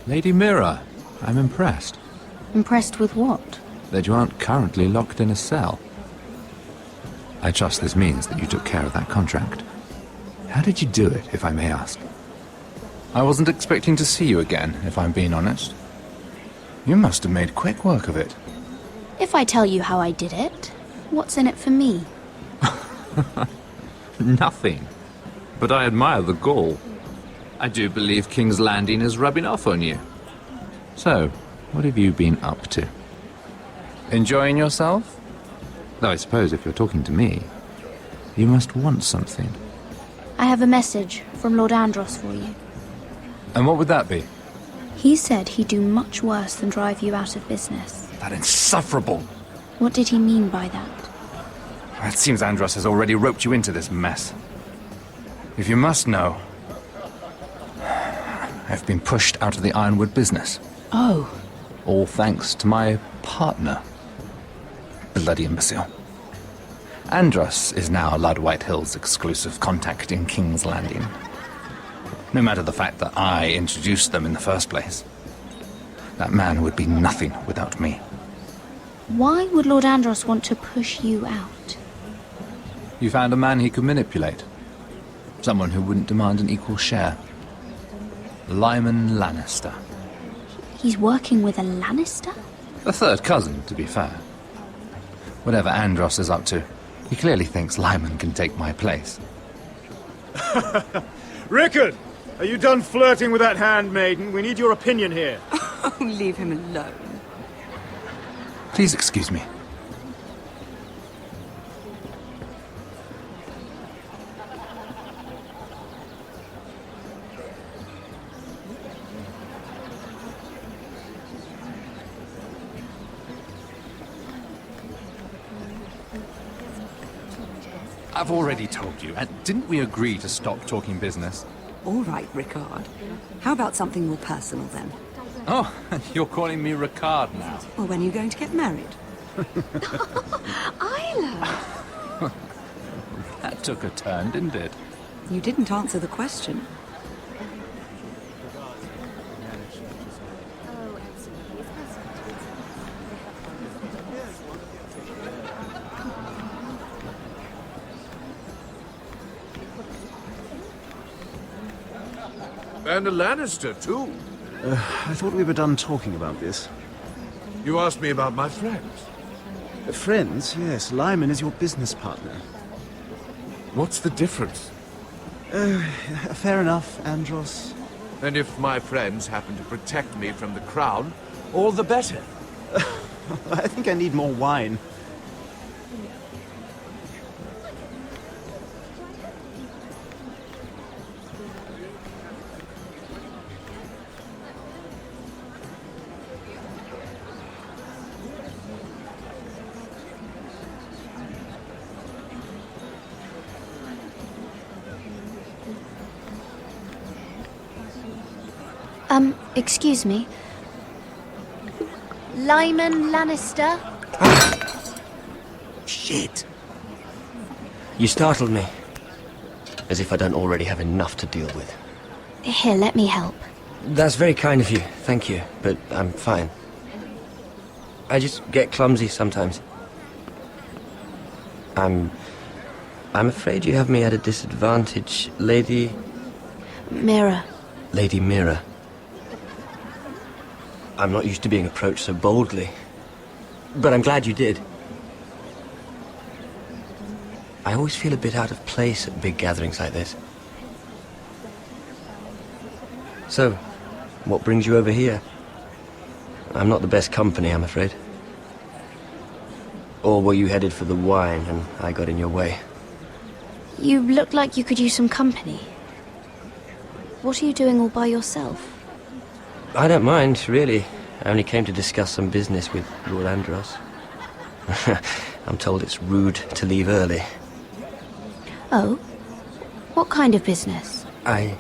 Lady Mira, I'm impressed Impressed with what? that you aren't currently locked in a cell. I trust this means that you took care of that contract. How did you do it, if I may ask? I wasn't expecting to see you again, if I'm being honest. You must have made quick work of it. If I tell you how I did it, what's in it for me? Nothing. But I admire the gall. I do believe King's Landing is rubbing off on you. So, what have you been up to? Enjoying yourself? Though I suppose if you're talking to me, you must want something. I have a message from Lord Andros for you. And what would that be? He said he'd do much worse than drive you out of business. That insufferable! What did he mean by that? It seems Andros has already roped you into this mess. If you must know, I've been pushed out of the ironwood business. Oh. All thanks to my partner. Bloody imbecile. Andros is now Lord Whitehill's exclusive contact in King's Landing. No matter the fact that I introduced them in the first place. That man would be nothing without me. Why would Lord Andros want to push you out? You found a man he could manipulate. Someone who wouldn't demand an equal share. Lyman Lannister. He's working with a Lannister? A third cousin, to be fair. Whatever Andros is up to, he clearly thinks Lyman can take my place. Rickard! Are you done flirting with that handmaiden? We need your opinion here. Oh, leave him alone. Please excuse me. I've already told you, and didn't we agree to stop talking business? All right, Rickard. How about something more personal then? Oh, you're calling me Ricard now. Well, when are you going to get married? Isla! That took a turn, didn't it? You didn't answer the question. And a Lannister, too. I thought we were done talking about this. You asked me about my friends. Friends? Yes, Lyman is your business partner. What's the difference? Fair enough, Andros. And if my friends happen to protect me from the crown, all the better. I think I need more wine. Excuse me. Lyman Lannister? Shit. You startled me. As if I don't already have enough to deal with. Here, let me help. That's very kind of you, thank you, but I'm fine. I just get clumsy sometimes. I'm afraid you have me at a disadvantage, Lady... Mira. Lady Mira. I'm not used to being approached so boldly. But I'm glad you did. I always feel a bit out of place at big gatherings like this. So, what brings you over here? I'm not the best company, I'm afraid. Or were you headed for the wine and I got in your way? You look like you could use some company. What are you doing all by yourself? I don't mind, really. I only came to discuss some business with Lord Andros. I'm told it's rude to leave early. Oh? What kind of business? I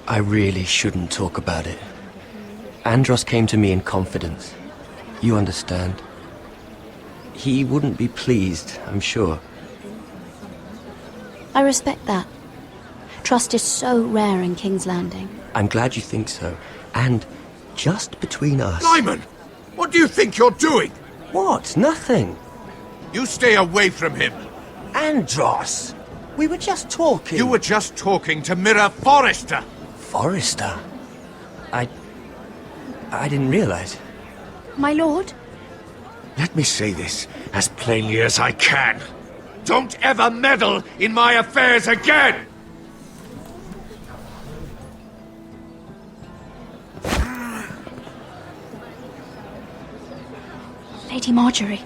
really shouldn't talk about it. Andros came to me in confidence. You understand. He wouldn't be pleased, I'm sure. I respect that. Trust is so rare in King's Landing. I'm glad you think so. And just between us... Lyman! What do you think you're doing? What? Nothing. You stay away from him. Andros! We were just talking. You were just talking to Mira Forrester. Forrester? I didn't realize. My lord? Let me say this as plainly as I can. Don't ever meddle in my affairs again! Lady Marjorie.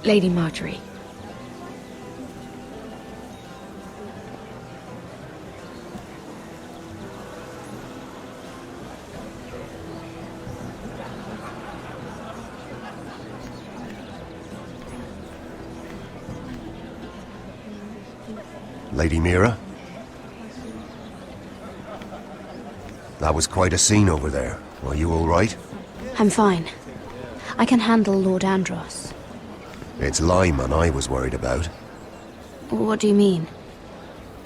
Lady Marjorie. Lady Mira? That was quite a scene over there. Are you all right? I'm fine. I can handle Lord Andros. It's Lyman I was worried about. What do you mean?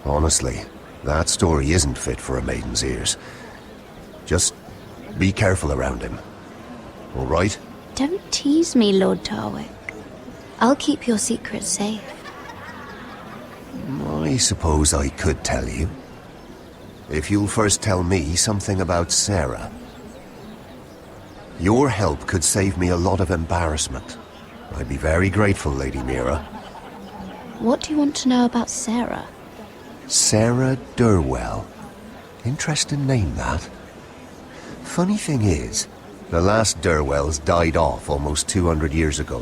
Honestly, that story isn't fit for a maiden's ears. Just be careful around him. All right? Don't tease me, Lord Tarwick. I'll keep your secret safe. I suppose I could tell you. If you'll first tell me something about Sarah. Your help could save me a lot of embarrassment. I'd be very grateful, Lady Mira. What do you want to know about Sarah? Sarah Durwell. Interesting name, that. Funny thing is, the last Durwells died off almost 200 years ago.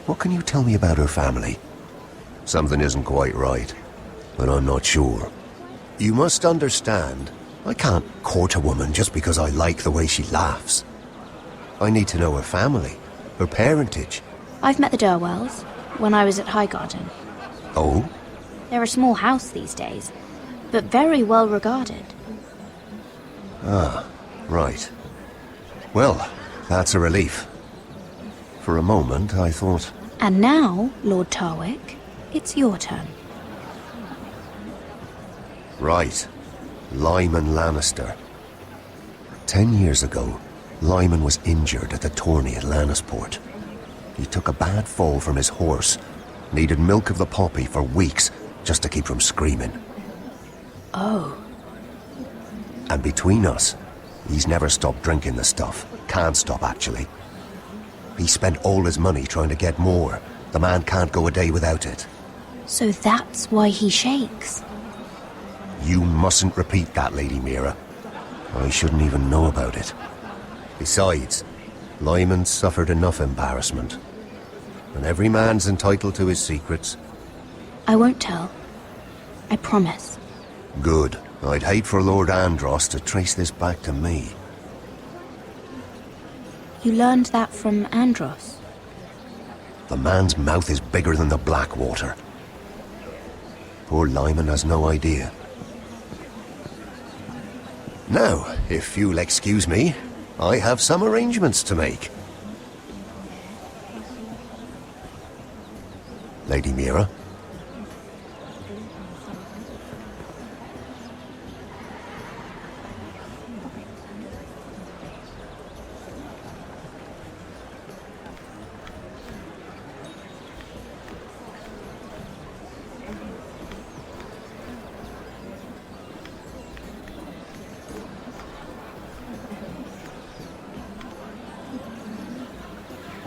What can you tell me about her family? Something isn't quite right, but I'm not sure. You must understand, I can't court a woman just because I like the way she laughs. I need to know her family, her parentage. I've met the Durwells when I was at Highgarden. Oh? They're a small house these days, but very well regarded. Ah, right. Well, that's a relief. For a moment, I thought... And now, Lord Tarwick, it's your turn. Right. Lyman Lannister. 10 years ago, Lyman was injured at the tourney at Lannisport. He took a bad fall from his horse, needed milk of the poppy for weeks just to keep from screaming. Oh. And between us, he's never stopped drinking the stuff. Can't stop, actually. He spent all his money trying to get more. The man can't go a day without it. So that's why he shakes. You mustn't repeat that, Lady Mira. I shouldn't even know about it. Besides, Lyman suffered enough embarrassment. And every man's entitled to his secrets. I won't tell. I promise. Good. I'd hate for Lord Andros to trace this back to me. You learned that from Andros? The man's mouth is bigger than the Blackwater. Poor Lyman has no idea. Now, if you'll excuse me, I have some arrangements to make. Lady Mira?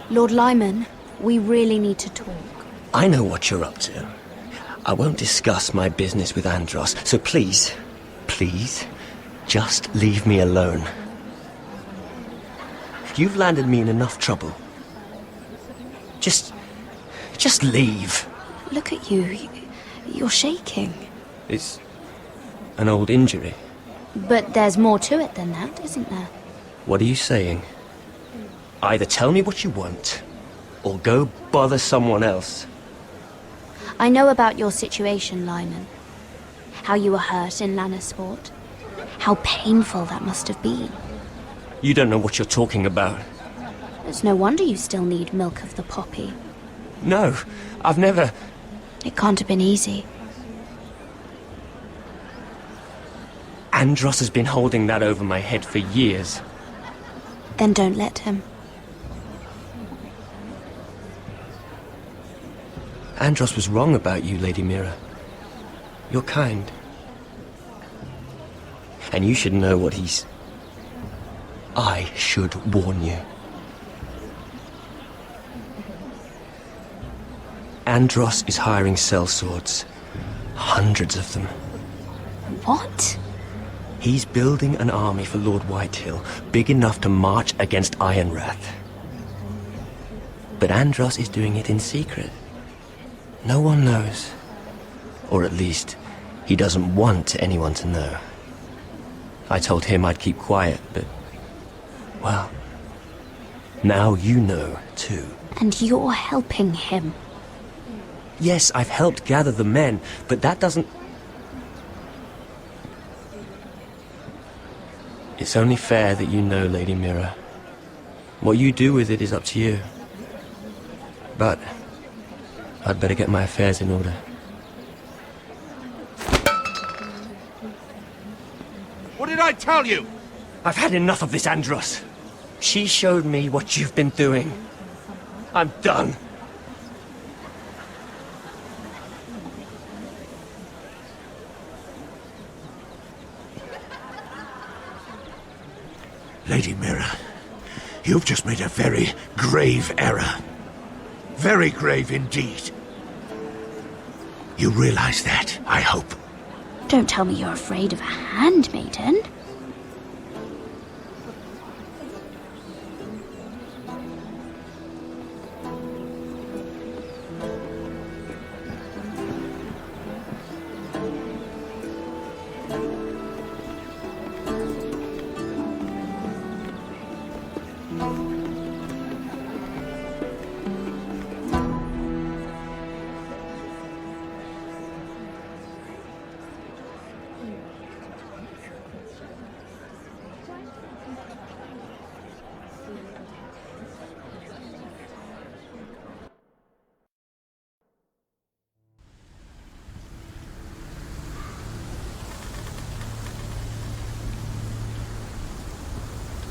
Lord Lyman, we really need to talk. I know what you're up to. I won't discuss my business with Andros, so please, just leave me alone. You've landed me in enough trouble. Just leave. Look at you. You're shaking. It's an old injury. But there's more to it than that, isn't there? What are you saying? Either tell me what you want, or go bother someone else. I know about your situation, Lyman. How you were hurt in Lannisport. How painful that must have been. You don't know what you're talking about. It's no wonder you still need milk of the poppy. No, I've never... It can't have been easy. Andros has been holding that over my head for years. Then don't let him. Andros was wrong about you, Lady Mira. You're kind. And you should know what he's... I should warn you. Andros is hiring sellswords. Hundreds of them. What? He's building an army for Lord Whitehill, big enough to march against Ironrath. But Andros is doing it in secret. No one knows. Or at least, he doesn't want anyone to know. I told him I'd keep quiet, but... well... now you know, too. And you're helping him. Yes, I've helped gather the men, but that doesn't... It's only fair that you know, Lady Mira. What you do with it is up to you. But... I'd better get my affairs in order. What did I tell you? I've had enough of this, Andros. She showed me what you've been doing. I'm done. Lady Mira, you've just made a very grave error. Very grave indeed. You realize that, I hope. Don't tell me you're afraid of a handmaiden.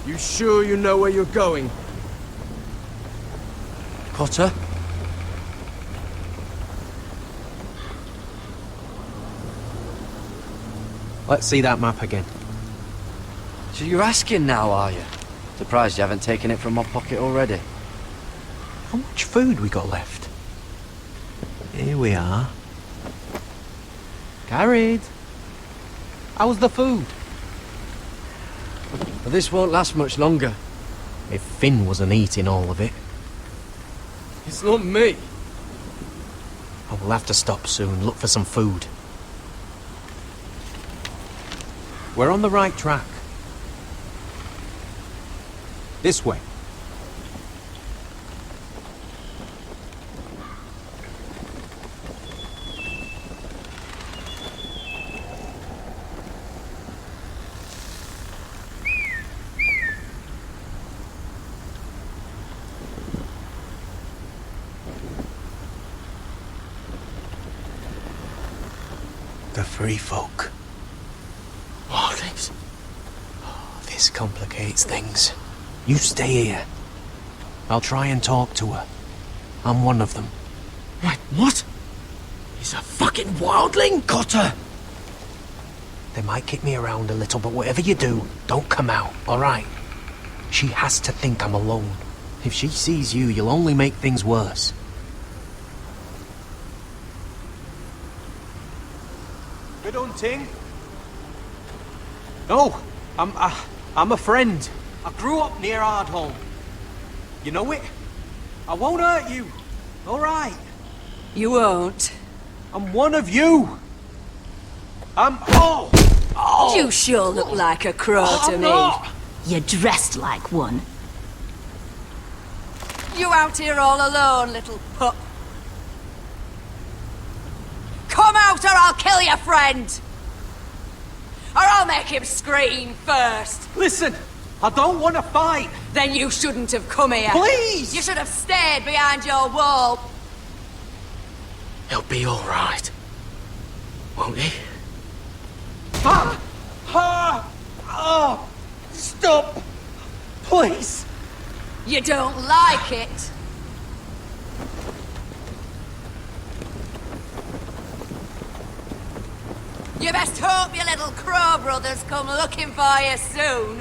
You sure you know where you're going? Potter? Let's see that map again. So you're asking now, are you? Surprised you haven't taken it from my pocket already. How much food we got left? Here we are. Gared! How's the food? But this won't last much longer. If Finn wasn't eating all of it. It's not me. I will have to stop soon, look for some food. We're on the right track. This way. The free folk. Wildlings. Oh, this complicates things. You stay here. I'll try and talk to her. I'm one of them. Wait, what? He's a fucking wildling? Cotter! They might kick me around a little, but whatever you do, don't come out, alright? She has to think I'm alone. If she sees you, you'll only make things worse. hunting? No, I'm a friend. I grew up near Ardholm. You know it? I won't hurt you. All right. You won't. I'm one of you. Oh! You sure look like a crow to me. Not. You're dressed like one. You out here all alone, little pup? Come out or I'll kill your friend! Or I'll make him scream first! Listen, I don't want to fight! Then you shouldn't have come here! Please! You should have stayed behind your wall! He'll be alright. Won't he? Stop! Please! You don't like it? You best hope your little crow brothers come looking for you soon.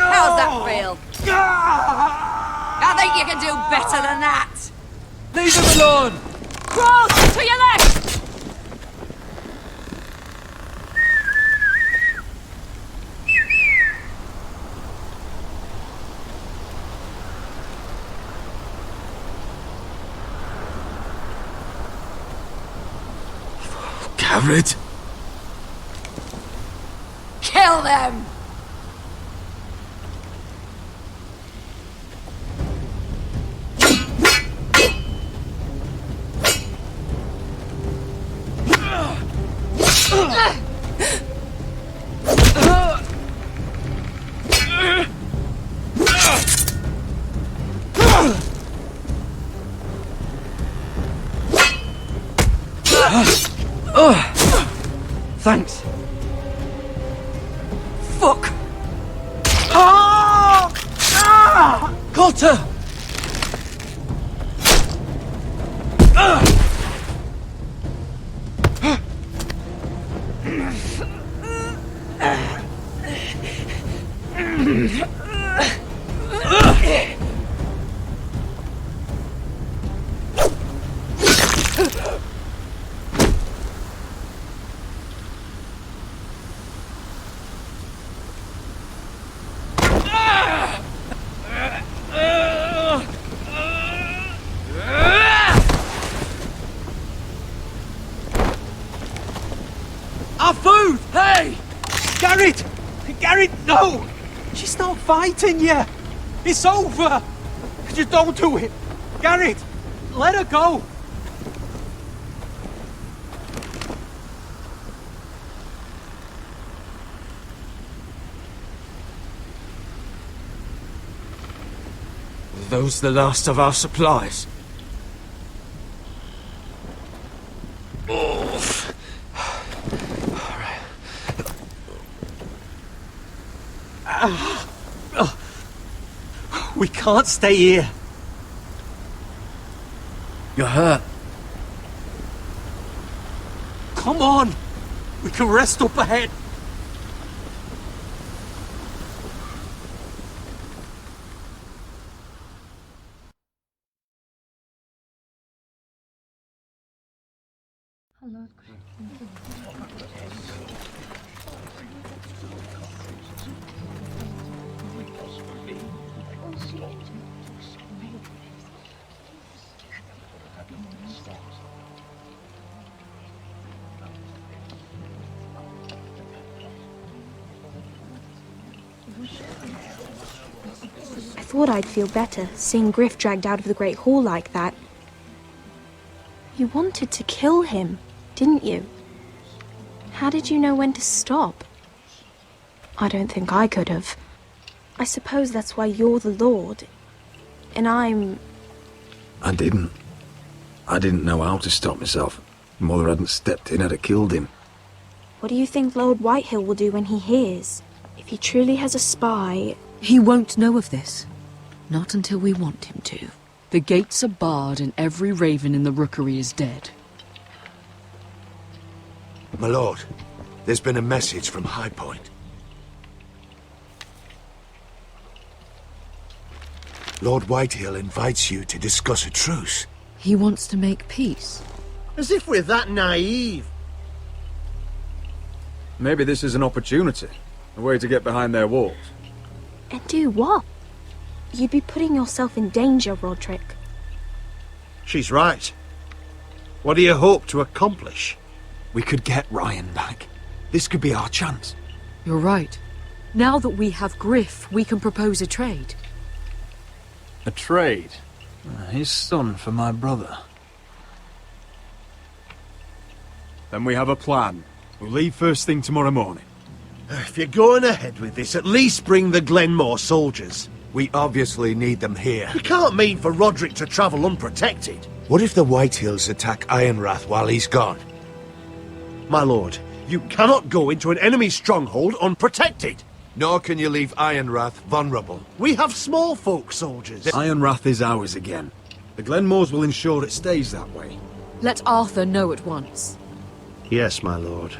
How's that feel? I think you can do better than that. Leave him alone! Crows, to your left! Gared? Kill them! Thanks. Fuck! Got her! Our food! Hey! Gared! Gared, no! She's not fighting you! It's over! Just don't do it! Gared! Let her go! Are those the last of our supplies? We can't stay here. You're hurt. Come on! We can rest up ahead. I thought I'd feel better, seeing Griff dragged out of the Great Hall like that. You wanted to kill him, didn't you? How did you know when to stop? I don't think I could have. I suppose that's why you're the Lord, and I'm... I didn't. I didn't know how to stop myself. Mother hadn't stepped in, I'd have killed him. What do you think Lord Whitehill will do when he hears? If he truly has a spy... He won't know of this. Not until we want him to. The gates are barred and every raven in the rookery is dead. My lord, there's been a message from High Point. Lord Whitehill invites you to discuss a truce. He wants to make peace. As if we're that naive. Maybe this is an opportunity. A way to get behind their walls. And do what? You'd be putting yourself in danger, Rodrik. She's right. What do you hope to accomplish? We could get Ryon back. This could be our chance. You're right. Now that we have Griff, we can propose a trade. A trade? His son for my brother. Then we have a plan. We'll leave first thing tomorrow morning. If you're going ahead with this, at least bring the Glenmore soldiers. We obviously need them here. You can't mean for Rodrik to travel unprotected. What if the Whitehills attack Ironrath while he's gone? My lord, you cannot go into an enemy stronghold unprotected. Nor can you leave Ironrath vulnerable. We have small folk soldiers. Ironrath is ours again. The Glenmores will ensure it stays that way. Let Arthur know at once. Yes, my lord.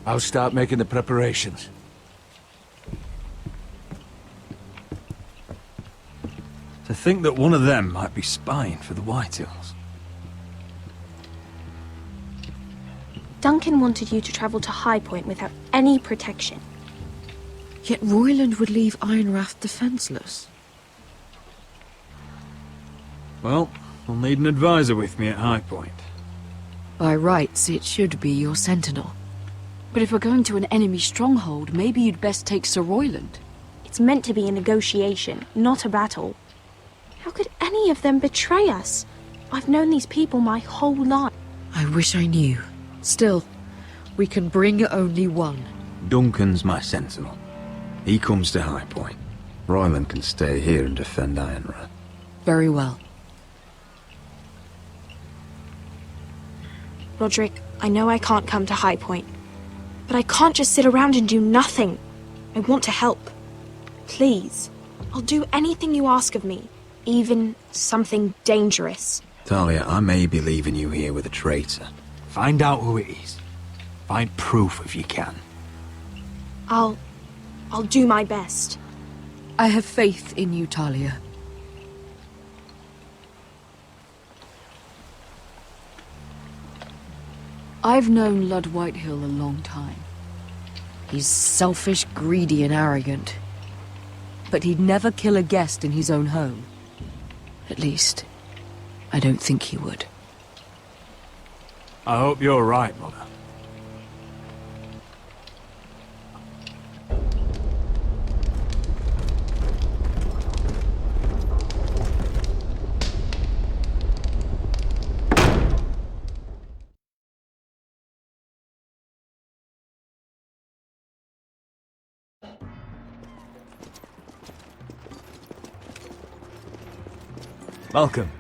I'll start making the preparations. To think that one of them might be spying for the Whitehills. Duncan wanted you to travel to High Point without any protection. Yet Royland would leave Ironrath defenseless. Well, I'll need an advisor with me at High Point. By rights, it should be your sentinel. But if we're going to an enemy stronghold, maybe you'd best take Sir Royland. It's meant to be a negotiation, not a battle. How could any of them betray us? I've known these people my whole life. I wish I knew. Still, we can bring only one. Duncan's my sentinel. He comes to High Point. Royland can stay here and defend Ironrath. Very well. Rodrik, I know I can't come to High Point, but I can't just sit around and do nothing. I want to help. Please, I'll do anything you ask of me, even something dangerous. Talia, I may be leaving you here with a traitor. Find out who it is. Find proof if you can. I'll do my best. I have faith in you, Talia. I've known Lud Whitehill a long time. He's selfish, greedy, and arrogant. But he'd never kill a guest in his own home. At least, I don't think he would. I hope you're right, Mother. Welcome.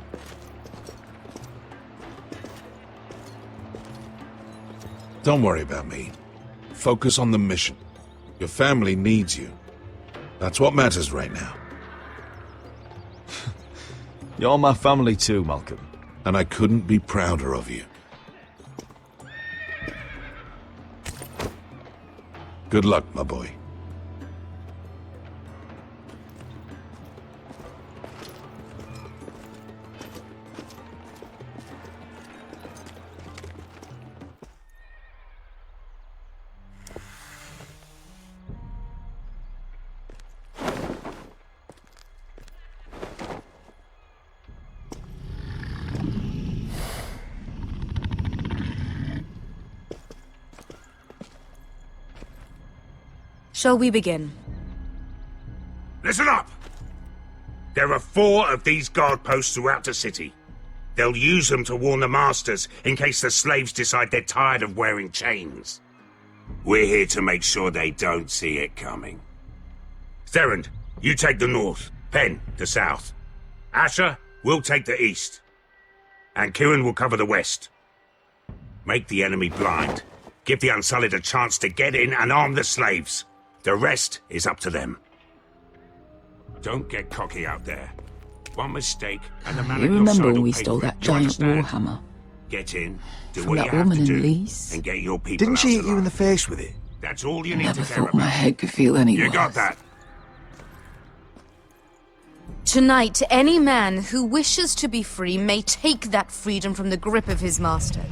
Don't worry about me. Focus on the mission. Your family needs you. That's what matters right now. You're my family too, Malcolm. And I couldn't be prouder of you. Good luck, my boy. Shall we begin? Listen up! There are 4 of these guard posts throughout the city. They'll use them to warn the masters in case the slaves decide they're tired of wearing chains. We're here to make sure they don't see it coming. Therend, you take the north. Pen, the south. Asher, we'll take the east. And Kieran will cover the west. Make the enemy blind. Give the Unsullied a chance to get in and arm the slaves. The rest is up to them. Don't get cocky out there. One mistake and the man You at your remember side when will we pay stole for it. that You giant understand? warhammer? Get in, do From what that you have woman to in do, Lease? and get your people Didn't she out hit you in alive. the face with it? That's all you I need never to care thought my about. head could feel any You worse. got that? Tonight, any man who wishes to be free may take that freedom from the grip of his master.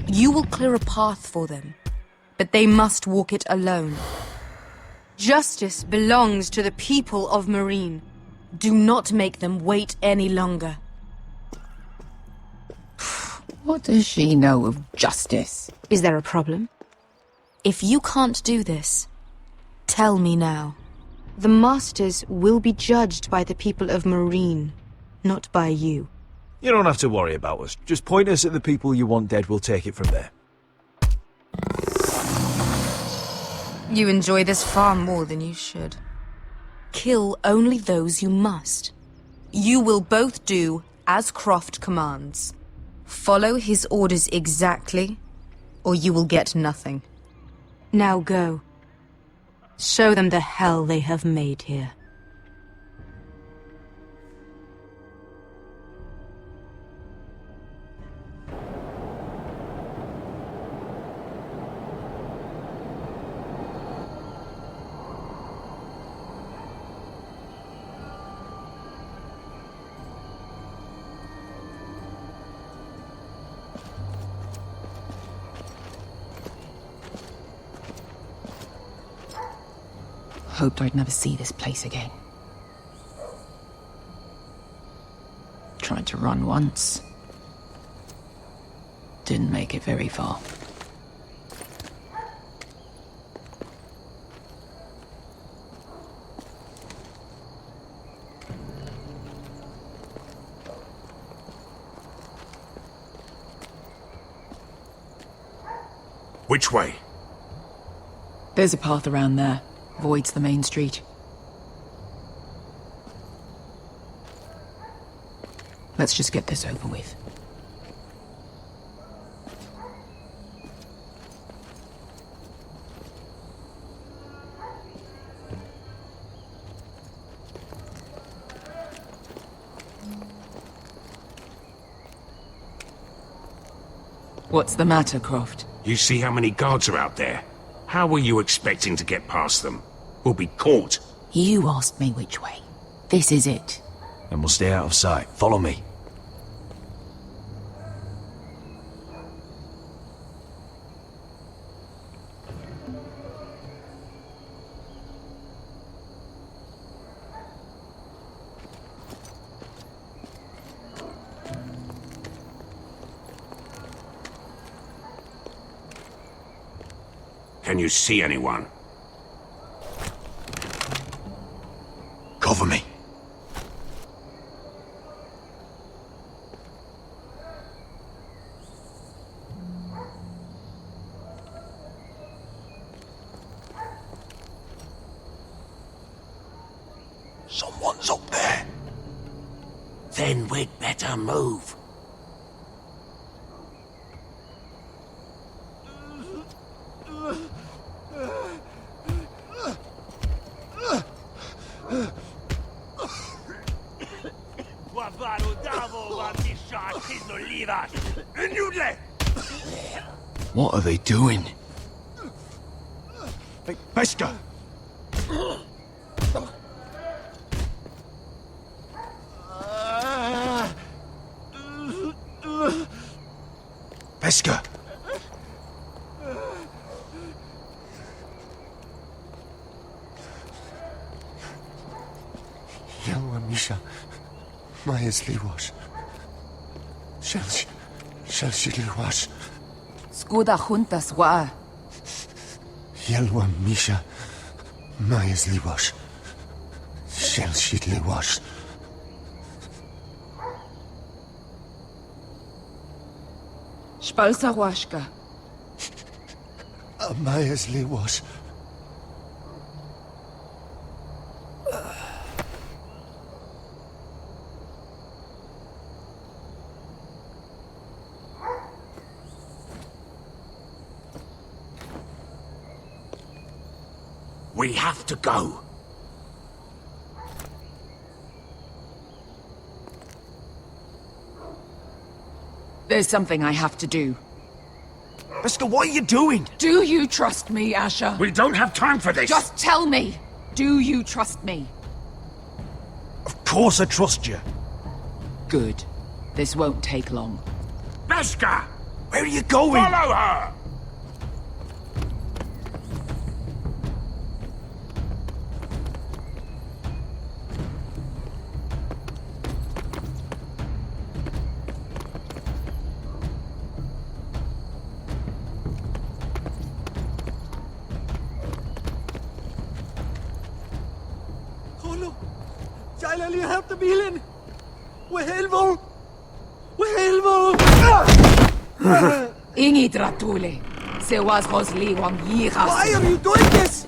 You will clear a path for them, but they must walk it alone. Justice belongs to the people of Meereen. Do not make them wait any longer. What does she know of justice? Is there a problem? If you can't do this, tell me now. The Masters will be judged by the people of Meereen, not by you. You don't have to worry about us. Just point us at the people you want dead, we'll take it from there. You enjoy this far more than you should. Kill only those you must. You will both do as Croft commands. Follow his orders exactly, or you will get nothing. Now go. Show them the hell they have made here. Hoped I'd never see this place again. Tried to run once. Didn't make it very far. Which way? There's a path around there. Voids the main street. Let's just get this over with. What's the matter, Croft? You see how many guards are out there? How were you expecting to get past them? We'll be caught. You asked me which way. This is it. And we'll stay out of sight. Follow me. Can you see anyone? Cover me. Someone's up there. Then we'd better move. What are they doing? Hey, Pesca! Pesca! Yelwa Misha, Maya's Liwash. Shelshi Liwash. Skuda juntas wa. Yelwa Misha, Maya's Liwash. Shelshi Liwash. Spalsa washka. Maya's Liwash. We have to go. There's something I have to do. Pesca, what are you doing? Do you trust me, Asher? We don't have time for this. Just tell me. Do you trust me? Of course I trust you. Good. This won't take long. Beskha! Where are you going? Follow her! You have to be in. Whitehill. Whitehill. Ingi Dratule. Se was Rosli Wang Yiras. Why are you doing this?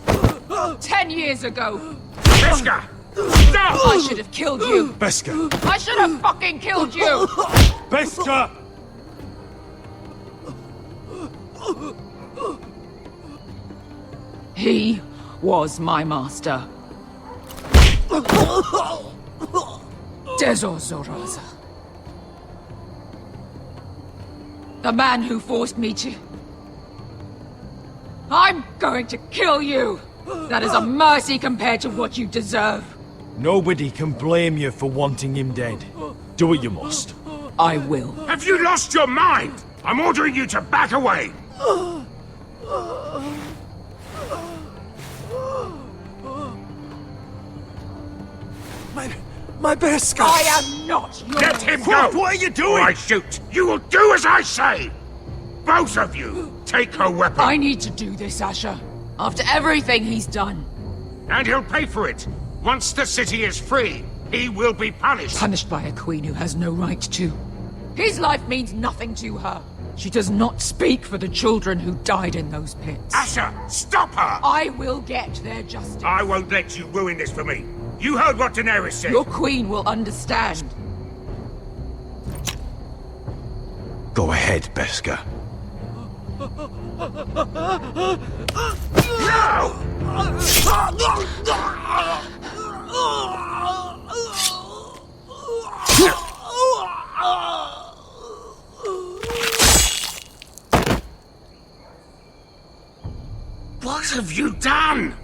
10 years ago. Beskha! Stop! I should have killed you. Beskha! I should have fucking killed you. Beskha! He was my master. Dezo Zoraza. The man who forced me to... I'm going to kill you! That is a mercy compared to what you deserve. Nobody can blame you for wanting him dead. Do what you must. I will. Have you lost your mind? I'm ordering you to back away! My best guy. I am not yours. Let him go! What are you doing? Or I shoot! You will do as I say! Both of you, take her weapon. I need to do this, Asher. After everything he's done. And he'll pay for it. Once the city is free, he will be punished. Punished by a queen who has no right to. His life means nothing to her. She does not speak for the children who died in those pits. Asher, stop her! I will get their justice. I won't let you ruin this for me. You heard what Daenerys said. Your queen will understand. Go ahead, Beskha. What have you done?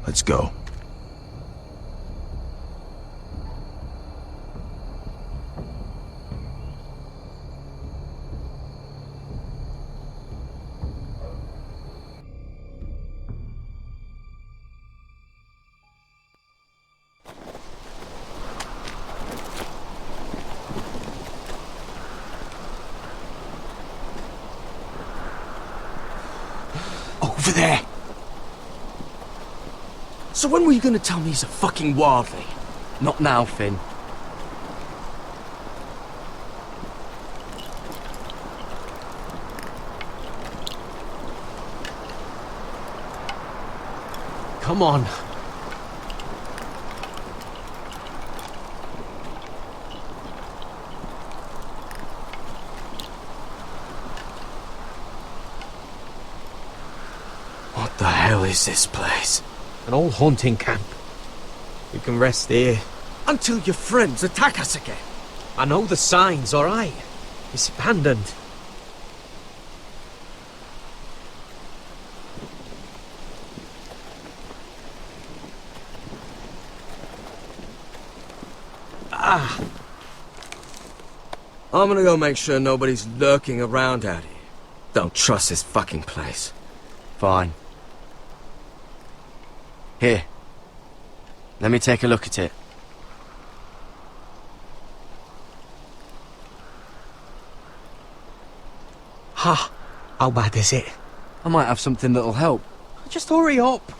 Let's go. Over there. So when were you gonna tell me he's a fucking wildling? Not now, Finn. Come on. What the hell is this place? An old hunting camp. We can rest here. Until your friends attack us again. I know the signs, alright? It's abandoned. I'm gonna go make sure nobody's lurking around out here. Don't trust this fucking place. Fine. Here. Let me take a look at it. Ha! How bad is it? I might have something that'll help. Just hurry up.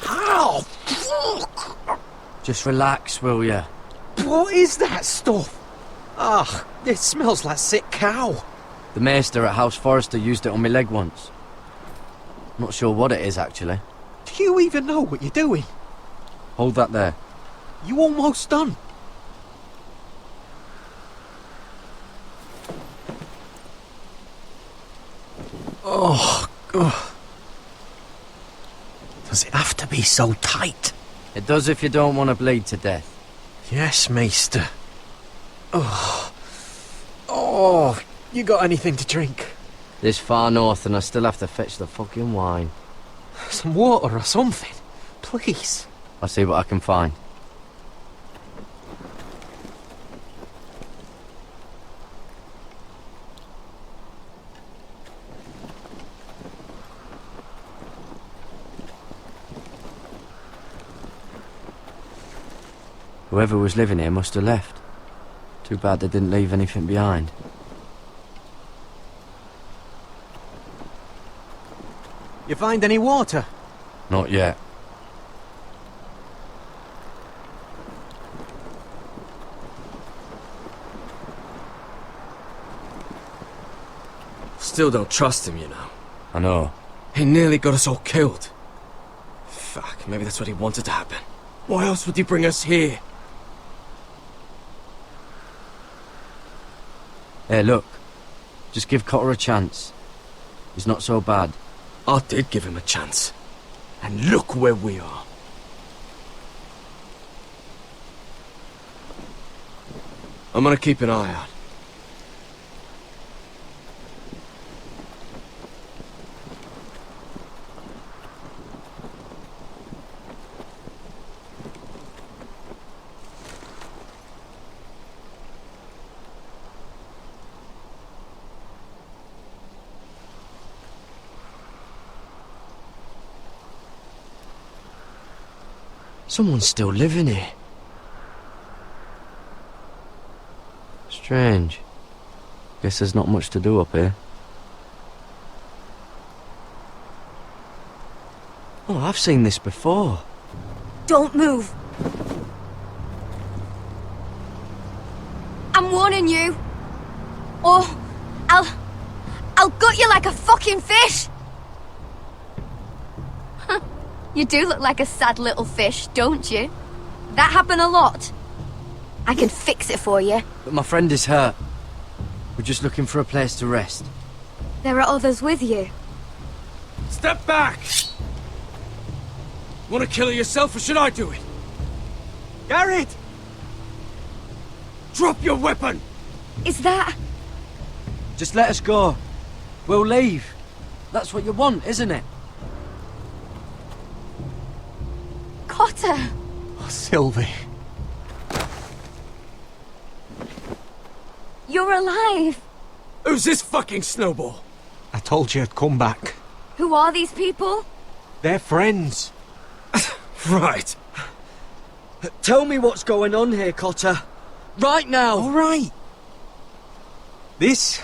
Ow! Fuck! Just relax, will ya? What is that stuff? Ugh, it smells like sick cow. The maester at House Forrester used it on my leg once. Not sure what it is, actually. Do you even know what you're doing? Hold that there. You almost done. Oh, God. Does it have to be so tight? It does if you don't want to bleed to death. Yes, Maester. Oh. Oh, you got anything to drink? This far north and I still have to fetch the fucking wine. Some water or something. Please. I'll see what I can find. Whoever was living here must have left. Too bad they didn't leave anything behind. You find any water? Not yet. Still don't trust him, you know. I know. He nearly got us all killed. Fuck, maybe that's what he wanted to happen. Why else would he bring us here? Hey, look. Just give Cotter a chance. He's not so bad. I did give him a chance. And look where we are. I'm gonna keep an eye out. Someone's still living here. Strange. Guess there's not much to do up here. Oh, I've seen this before. Don't move. I'm warning you. Or I'll gut you like a fucking fish. You do look like a sad little fish, don't you? That happen a lot. I can fix it for you. But my friend is hurt. We're just looking for a place to rest. There are others with you. Step back! Want to kill her yourself, or should I do it? Gared! Drop your weapon! Is that... Just let us go. We'll leave. That's what you want, isn't it? Cotter! Oh, Sylvie. You're alive! Who's this fucking snowball? I told you I'd come back. Who are these people? They're friends. Right. Tell me what's going on here, Cotter. Right now! All right. This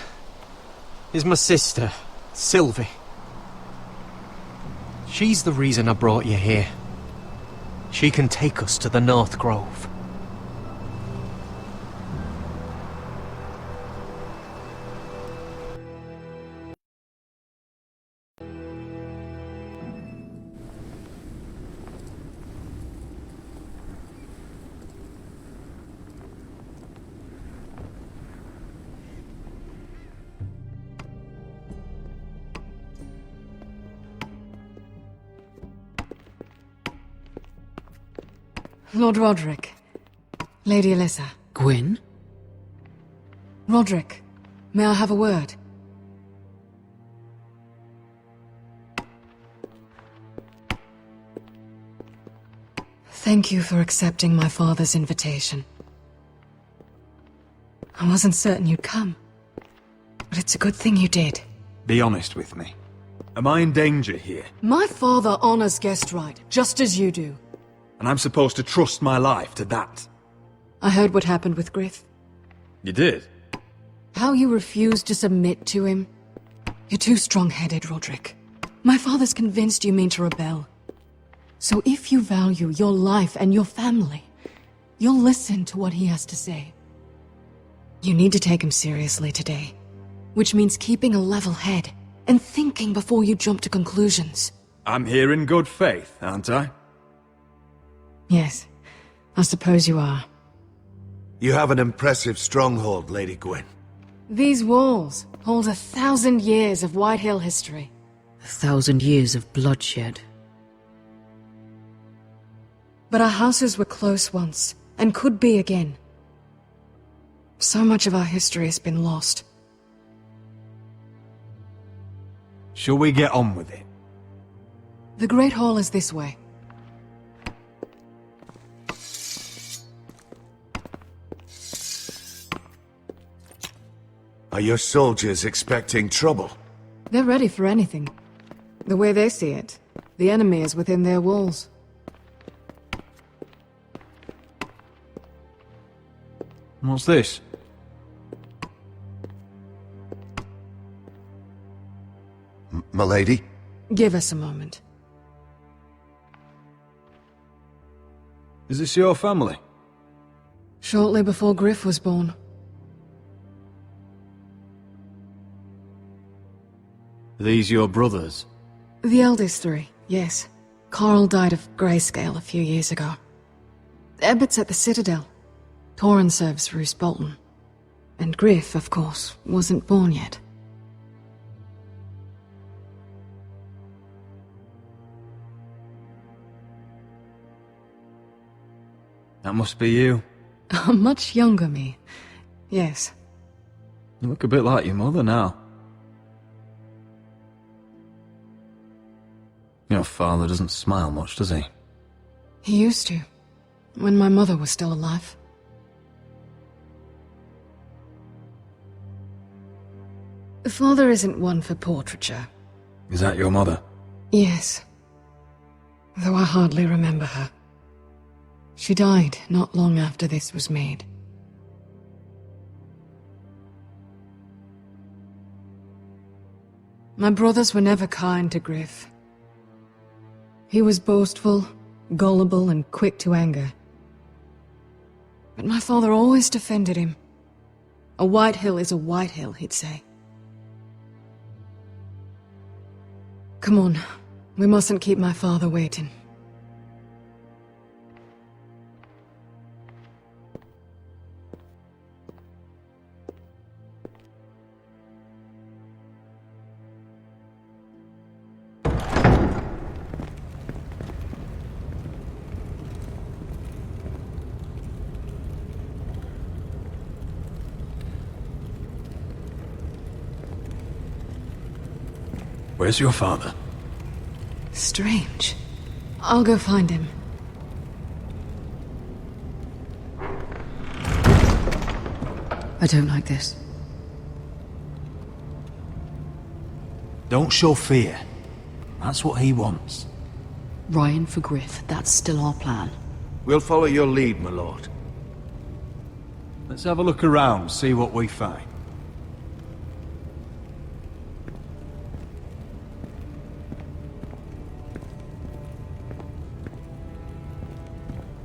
is my sister, Sylvie. She's the reason I brought you here. She can take us to the North Grove. Lord Rodrik. Lady Alyssa. Gwyn? Rodrik, may I have a word? Thank you for accepting my father's invitation. I wasn't certain you'd come, but it's a good thing you did. Be honest with me. Am I in danger here? My father honors guest right, just as you do. And I'm supposed to trust my life to that? I heard what happened with Griff. You did? How you refused to submit to him. You're too strong-headed, Rodrik. My father's convinced you mean to rebel. So if you value your life and your family, you'll listen to what he has to say. You need to take him seriously today, which means keeping a level head and thinking before you jump to conclusions. I'm here in good faith, aren't I? Yes, I suppose you are. You have an impressive stronghold, Lady Gwyn. These walls hold 1,000 years of Whitehill history. 1,000 years of bloodshed. But our houses were close once, and could be again. So much of our history has been lost. Shall we get on with it? The Great Hall is this way. Are your soldiers expecting trouble? They're ready for anything. The way they see it, the enemy is within their walls. What's this? M'lady? Give us a moment. Is this your family? Shortly before Griff was born. These your brothers? The eldest three, yes. Carl died of grayscale a few years ago. Ebbert's at the Citadel. Torrhen serves Roose Bolton. And Griff, of course, wasn't born yet. That must be you. A much younger me. Yes. You look a bit like your mother now. Your father doesn't smile much, does he? He used to, when my mother was still alive. Father isn't one for portraiture. Is that your mother? Yes. Though I hardly remember her. She died not long after this was made. My brothers were never kind to Griff. He was boastful, gullible, and quick to anger. But my father always defended him. A Whitehill is a Whitehill, he'd say. Come on, we mustn't keep my father waiting. Where's your father? Strange. I'll go find him. I don't like this. Don't show fear. That's what he wants. Ryon for Griff, that's still our plan. We'll follow your lead, my lord. Let's have a look around, see what we find.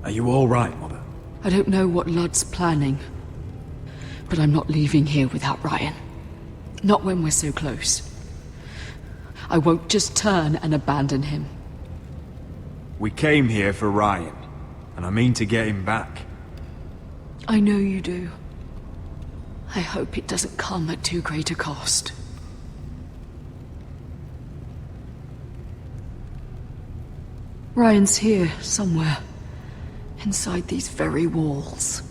Are you all right, Mother? I don't know what Ludd's planning, but I'm not leaving here without Ryon. Not when we're so close. I won't just turn and abandon him. We came here for Ryon, and I mean to get him back. I know you do. I hope it doesn't come at too great a cost. Ryan's here, somewhere. Inside these very walls.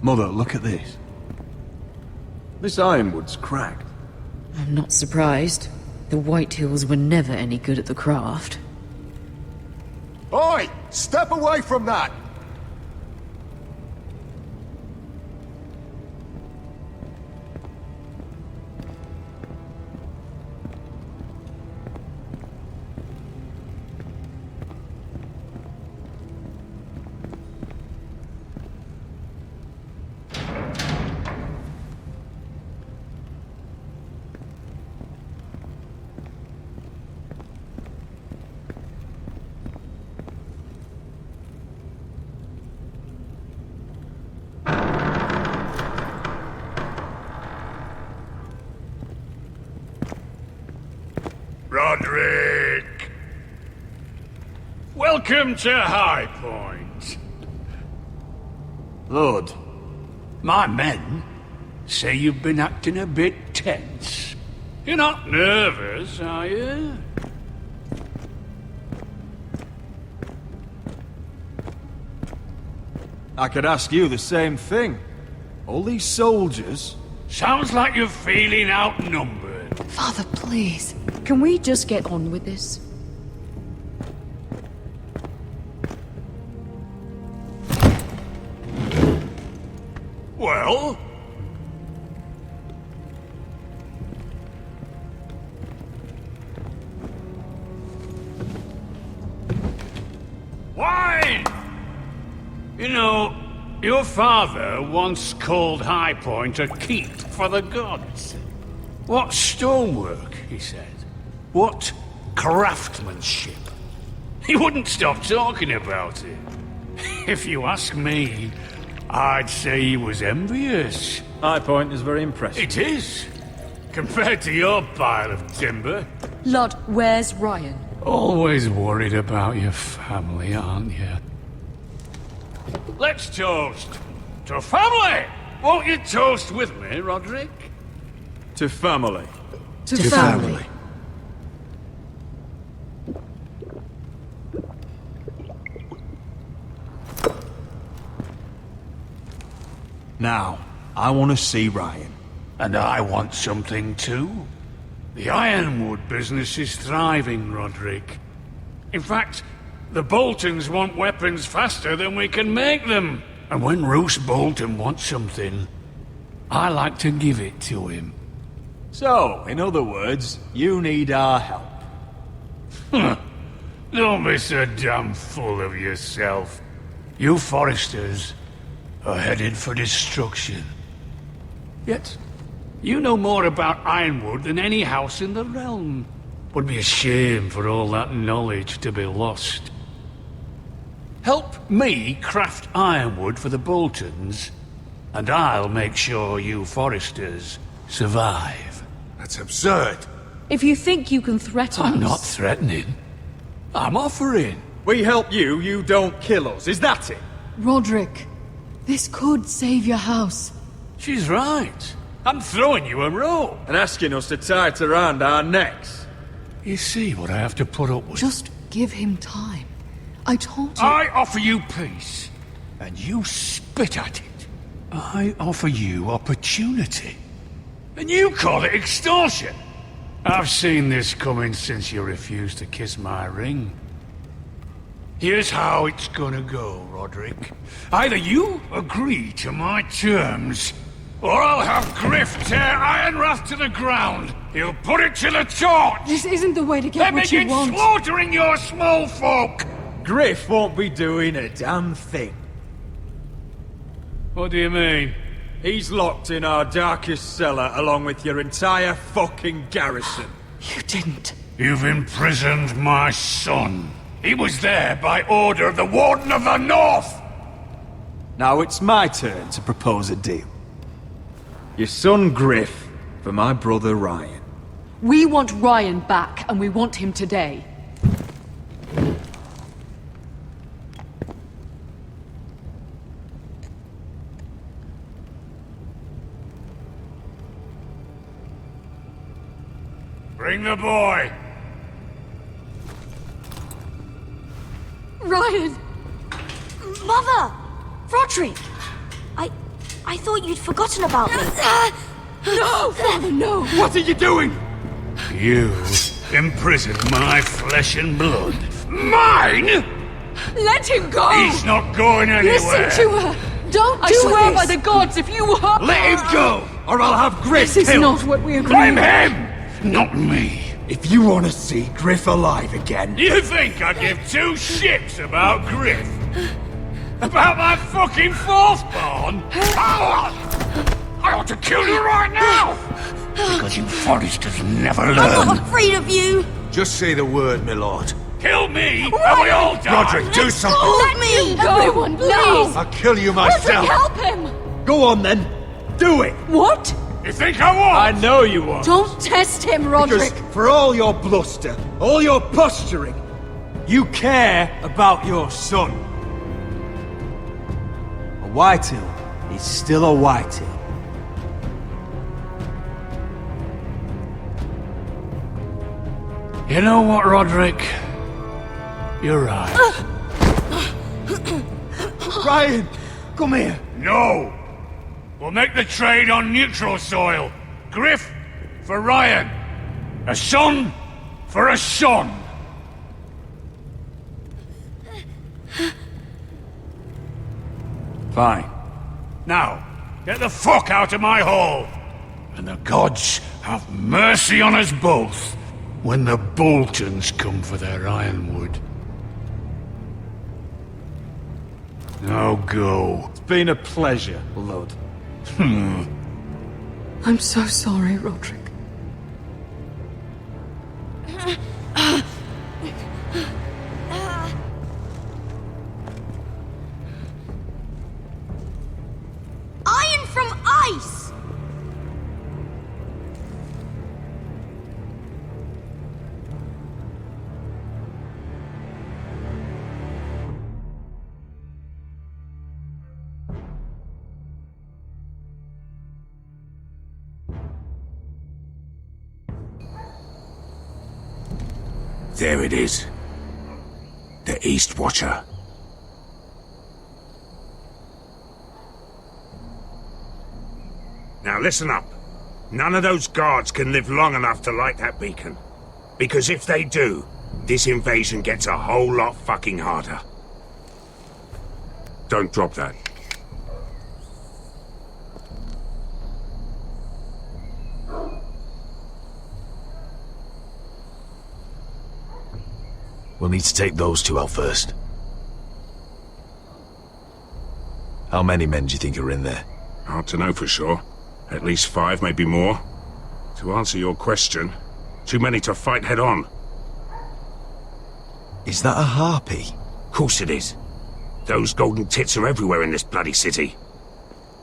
Mother, look at this. This ironwood's cracked. I'm not surprised. The Whitehills were never any good at the craft. Oi! Step away from that! Rodrik! Welcome to High Point. Lord, my men say you've been acting a bit tense. You're not nervous, are you? I could ask you the same thing. All these soldiers... Sounds like you're feeling outnumbered. Father, please. Can we just get on with this? Well? Wine! You know, your father once called High Point a keep for the gods. What stonework, he said. What craftsmanship. He wouldn't stop talking about it. If you ask me, I'd say he was envious. High Point is very impressive. It is. Compared to your pile of timber. Lord, where's Ryon? Always worried about your family, aren't you? Let's toast. To family! Won't you toast with me, Rodrik? To family. To family. Now, I want to see Ryon. And I want something too. The ironwood business is thriving, Rodrik. In fact, the Boltons want weapons faster than we can make them. And when Roose Bolton wants something, I like to give it to him. So, in other words, you need our help. Don't be so damn full of yourself. You Forresters are headed for destruction. Yet, you know more about Ironwood than any house in the realm. Would be a shame for all that knowledge to be lost. Help me craft ironwood for the Boltons, and I'll make sure you Forresters survive. That's absurd. If you think you can threaten us... I'm not threatening. I'm offering. We help you, you don't kill us. Is that it? Rodrik, this could save your house. She's right. I'm throwing you a rope. And asking us to tie it around our necks. You see what I have to put up with? Just give him time. I told you... I offer you peace, and you spit at it. I offer you opportunity, and you call it extortion. I've seen this coming since you refused to kiss my ring. Here's how it's gonna go, Rodrik. Either you agree to my terms, or I'll have Griff tear Ironrath to the ground. He'll put it to the torch. This isn't the way to get what you want. Begin slaughtering your small folk. Griff won't be doing a damn thing. What do you mean? He's locked in our darkest cellar along with your entire fucking garrison. You didn't. You've imprisoned my son. He was there by order of the Warden of the North! Now it's my turn to propose a deal. Your son Griff for my brother Ryon. We want Ryon back, and we want him today. Bring the boy! Ryon! Mother! Rodrik! I thought you'd forgotten about me. No! Father, no! What are you doing? You imprisoned my flesh and blood. Mine?! Let him go! He's not going anywhere! Listen to her! Don't do this! I swear by the gods, if you hurt... Let him go, or I'll have Griff killed! This is not what we agreed on. Blame him! Not me. If you want to see Griff alive again... You think I'd give two shits about Griff? About my fucking fourthborn? I ought to kill you right now! Because you Forresters never learn. I'm not afraid of you! Just say the word, my lord. Kill me, and we all die! Rodrik, do something! Let me go! Everyone, please! No. I'll kill you myself! Rodrik, help him! Go on then! Do it! What? You think I won't? I know you won't! Don't test him, Rodrik! Because for all your bluster, all your posturing, you care about your son. A Whitehill is still a Whitehill. You know what, Rodrik? You're right. Ryon! Come here. No! We'll make the trade on neutral soil. Griff for Ryon. A son for a son. Fine. Now, get the fuck out of my hall! And the gods have mercy on us both when the Boltons come for their ironwood. Now go. It's been a pleasure, Lud. I'm so sorry, Rodrik. Iron from ice! There it is. The East Watcher. Now listen up. None of those guards can live long enough to light that beacon. Because if they do, this invasion gets a whole lot fucking harder. Don't drop that. We'll need to take those two out first. How many men do you think are in there? Hard to know for sure. At least 5, maybe more. To answer your question, too many to fight head on. Is that a harpy? Course it is. Those golden tits are everywhere in this bloody city.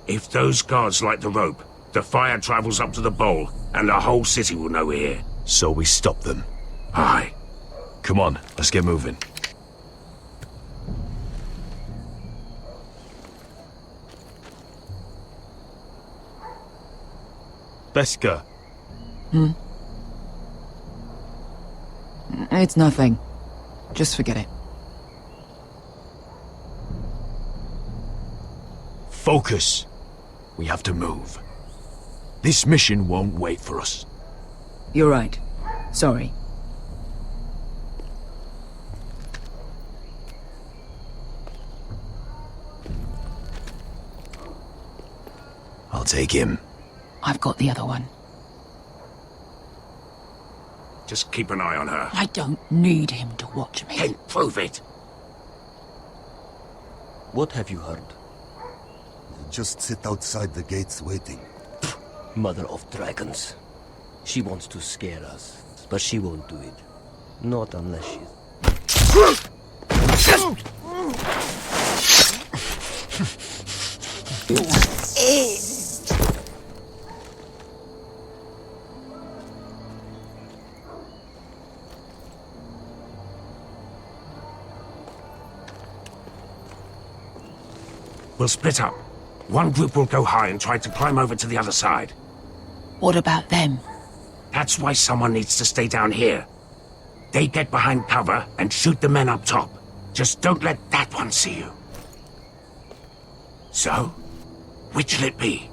If those guards light the rope, the fire travels up to the bowl, and the whole city will know we're here. So we stop them? Aye. Come on, let's get moving. Beska. It's nothing. Just forget it. Focus. We have to move. This mission won't wait for us. You're right. Sorry. I'll take him. I've got the other one. Just keep an eye on her. I don't need him to watch me. Then prove it. What have you heard? Just sit outside the gates waiting. Mother of dragons. She wants to scare us, but she won't do it. Not unless she's... We'll split up. One group will go high and try to climb over to the other side. What about them? That's why someone needs to stay down here. They get behind cover and shoot the men up top. Just don't let that one see you. So, which'll it be?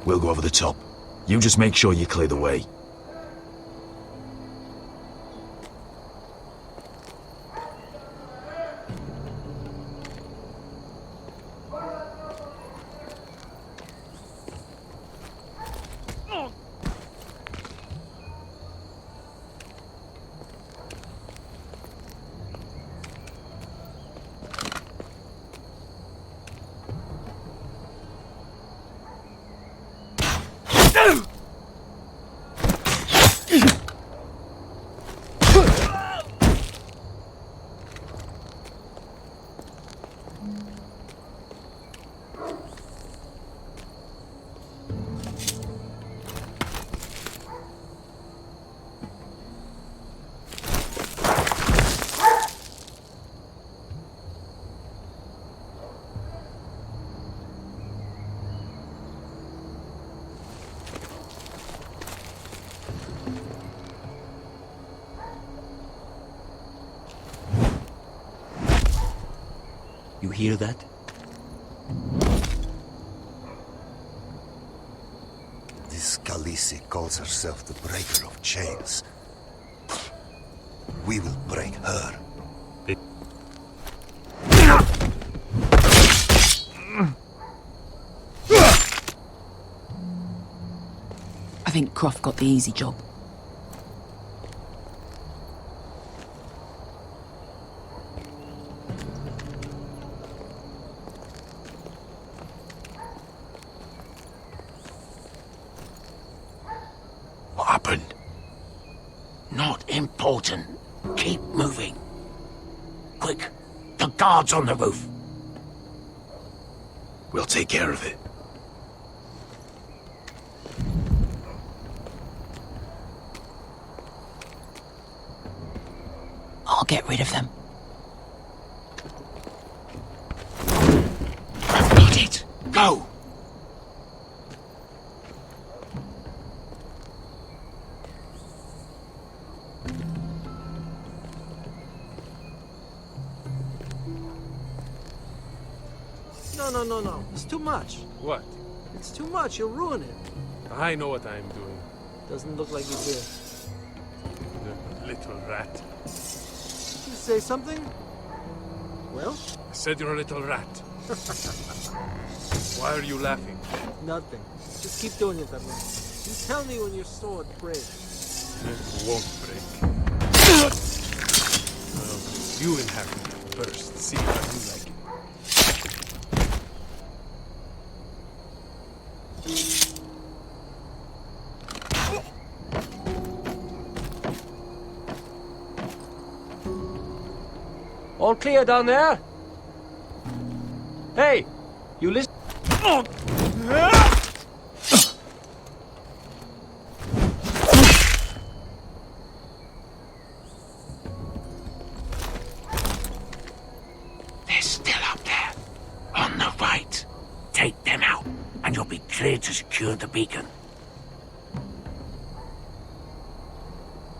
We'll go over the top. You just make sure you clear the way. hear that? This Khaleesi calls herself the Breaker of Chains. We will break her. I think Croft got the easy job. What happened? Not important. Keep moving. Quick, the guard's on the roof. We'll take care of it. I'll get rid of them. I've got it. Go! No. It's too much. What? It's too much. You'll ruin it. I know what I'm doing. Doesn't look like you do. The little rat. You say something? Well? I said you're a little rat. Why are you laughing? Nothing. Just keep doing it that way. You tell me when your sword breaks. It won't break. You inherit it first. See how you like it. All clear down there? Hey, you listen. They're still up there. On the right. Take them out, and you'll be clear to secure the beacon.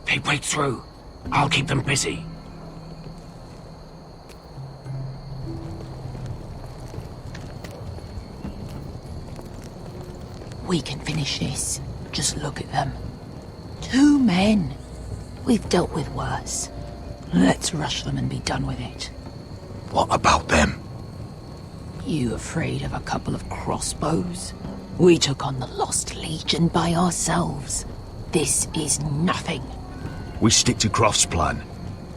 They break through. I'll keep them busy. We can finish this. Just look at them. 2 men. We've dealt with worse. Let's rush them and be done with it. What about them? You afraid of a couple of crossbows? We took on the Lost Legion by ourselves. This is nothing. We stick to Croft's plan.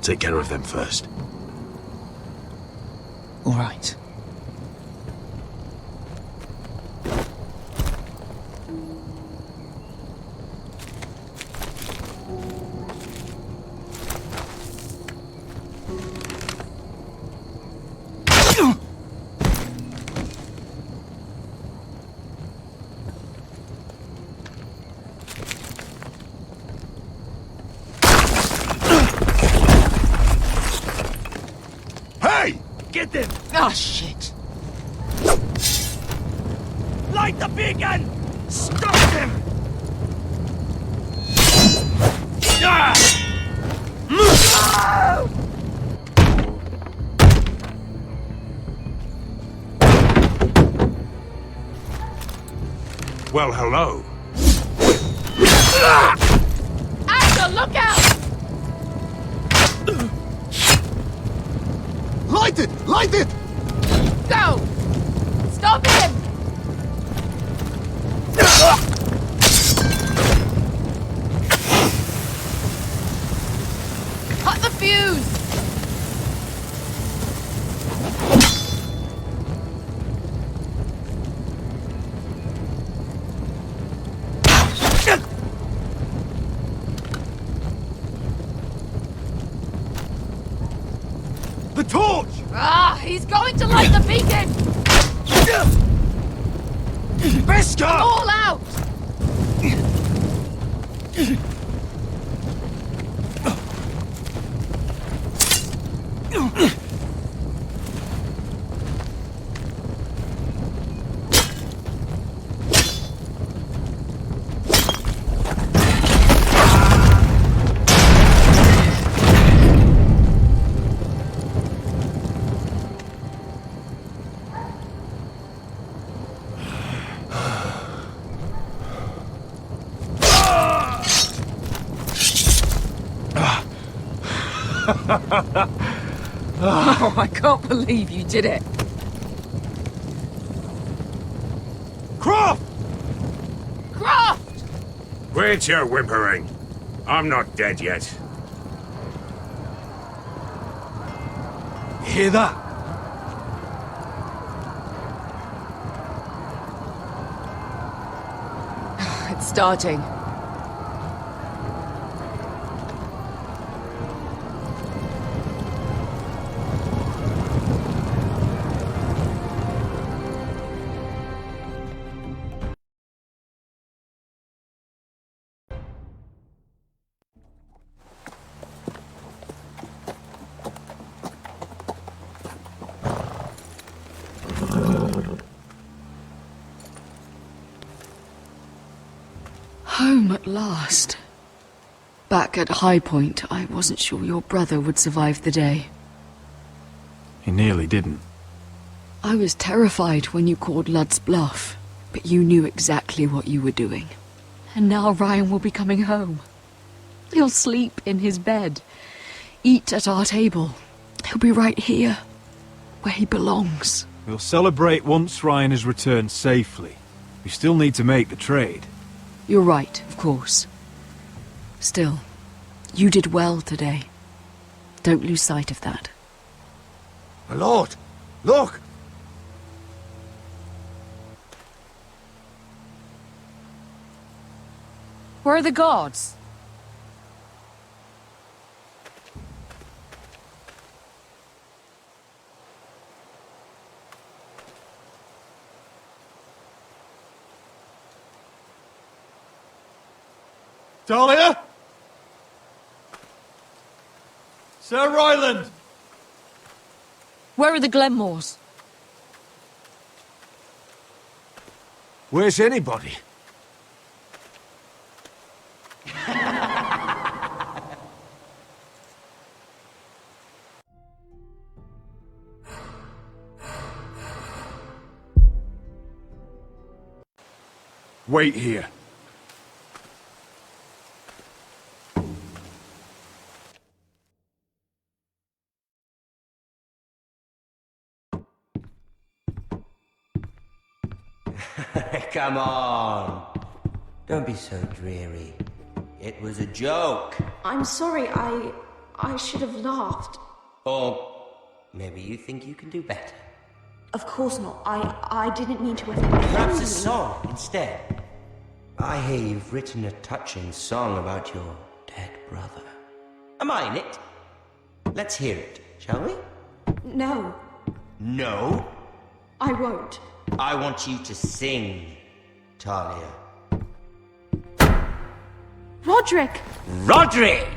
Take care of them first. All right. Get them! Ah, shit. Light the beacon! Stop them! Well, hello. Asher, look out! Light it! Light it! Go! Stop him! Cut the fuse! The torch! Ah, he's going to light the beacon! Beskar! All out! Oh, I can't believe you did it. Croft! Croft! Quit your whimpering. I'm not dead yet. Hear that? It's starting. Home at last. Back at High Point, I wasn't sure your brother would survive the day. He nearly didn't. I was terrified when you called Ludd's bluff, but you knew exactly what you were doing. And now Ryon will be coming home. He'll sleep in his bed, eat at our table. He'll be right here, where he belongs. We'll celebrate once Ryon has returned safely. We still need to make the trade. You're right, of course. Still, you did well today. Don't lose sight of that. My lord, look! Where are the gods? Talia? Sir Ryland! Where are the Glenmores? Where's anybody? Wait here. Come on. Don't be so dreary. It was a joke. I'm sorry, I should have laughed. Or maybe you think you can do better. Of course not. I didn't mean to offend Perhaps a you. song instead. I hear you've written a touching song about your dead brother. Am I in it? Let's hear it, shall we? No, No? I won't. I want you to sing, Talia. Rodrik! Rodrik!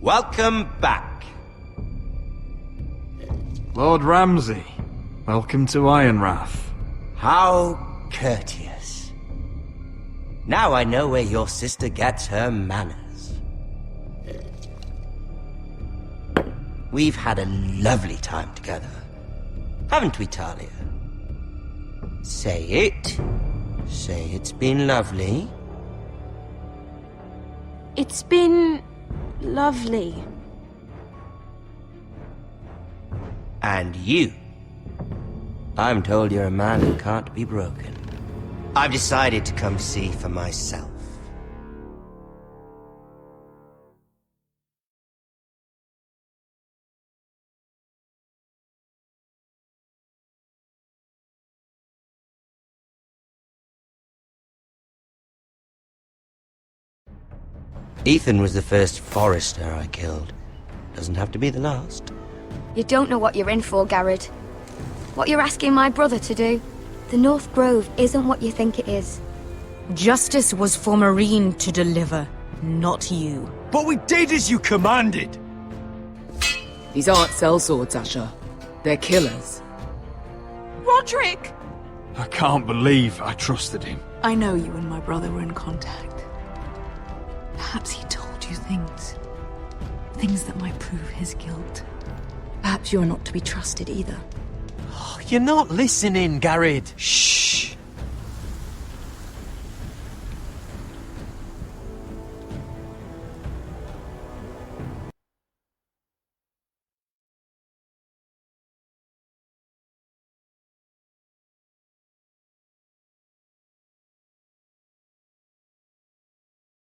Welcome back. Lord Ramsay, welcome to Ironrath. How courteous. Now I know where your sister gets her manners. We've had a lovely time together, haven't we, Talia? Say it. Say it's been lovely. It's been lovely. And you. I'm told you're a man who can't be broken. I've decided to come see for myself. Ethan was the first Forrester I killed. Doesn't have to be the last. You don't know what you're in for, Gared. What you're asking my brother to do. The North Grove isn't what you think it is. Justice was for Meereen to deliver, not you. But we did as you commanded! These aren't sellswords, Asher. They're killers. Rodrik! I can't believe I trusted him. I know you and my brother were in contact. Perhaps he told you things. Things that might prove his guilt. Perhaps you're not to be trusted either. You're not listening, Gared. Shh.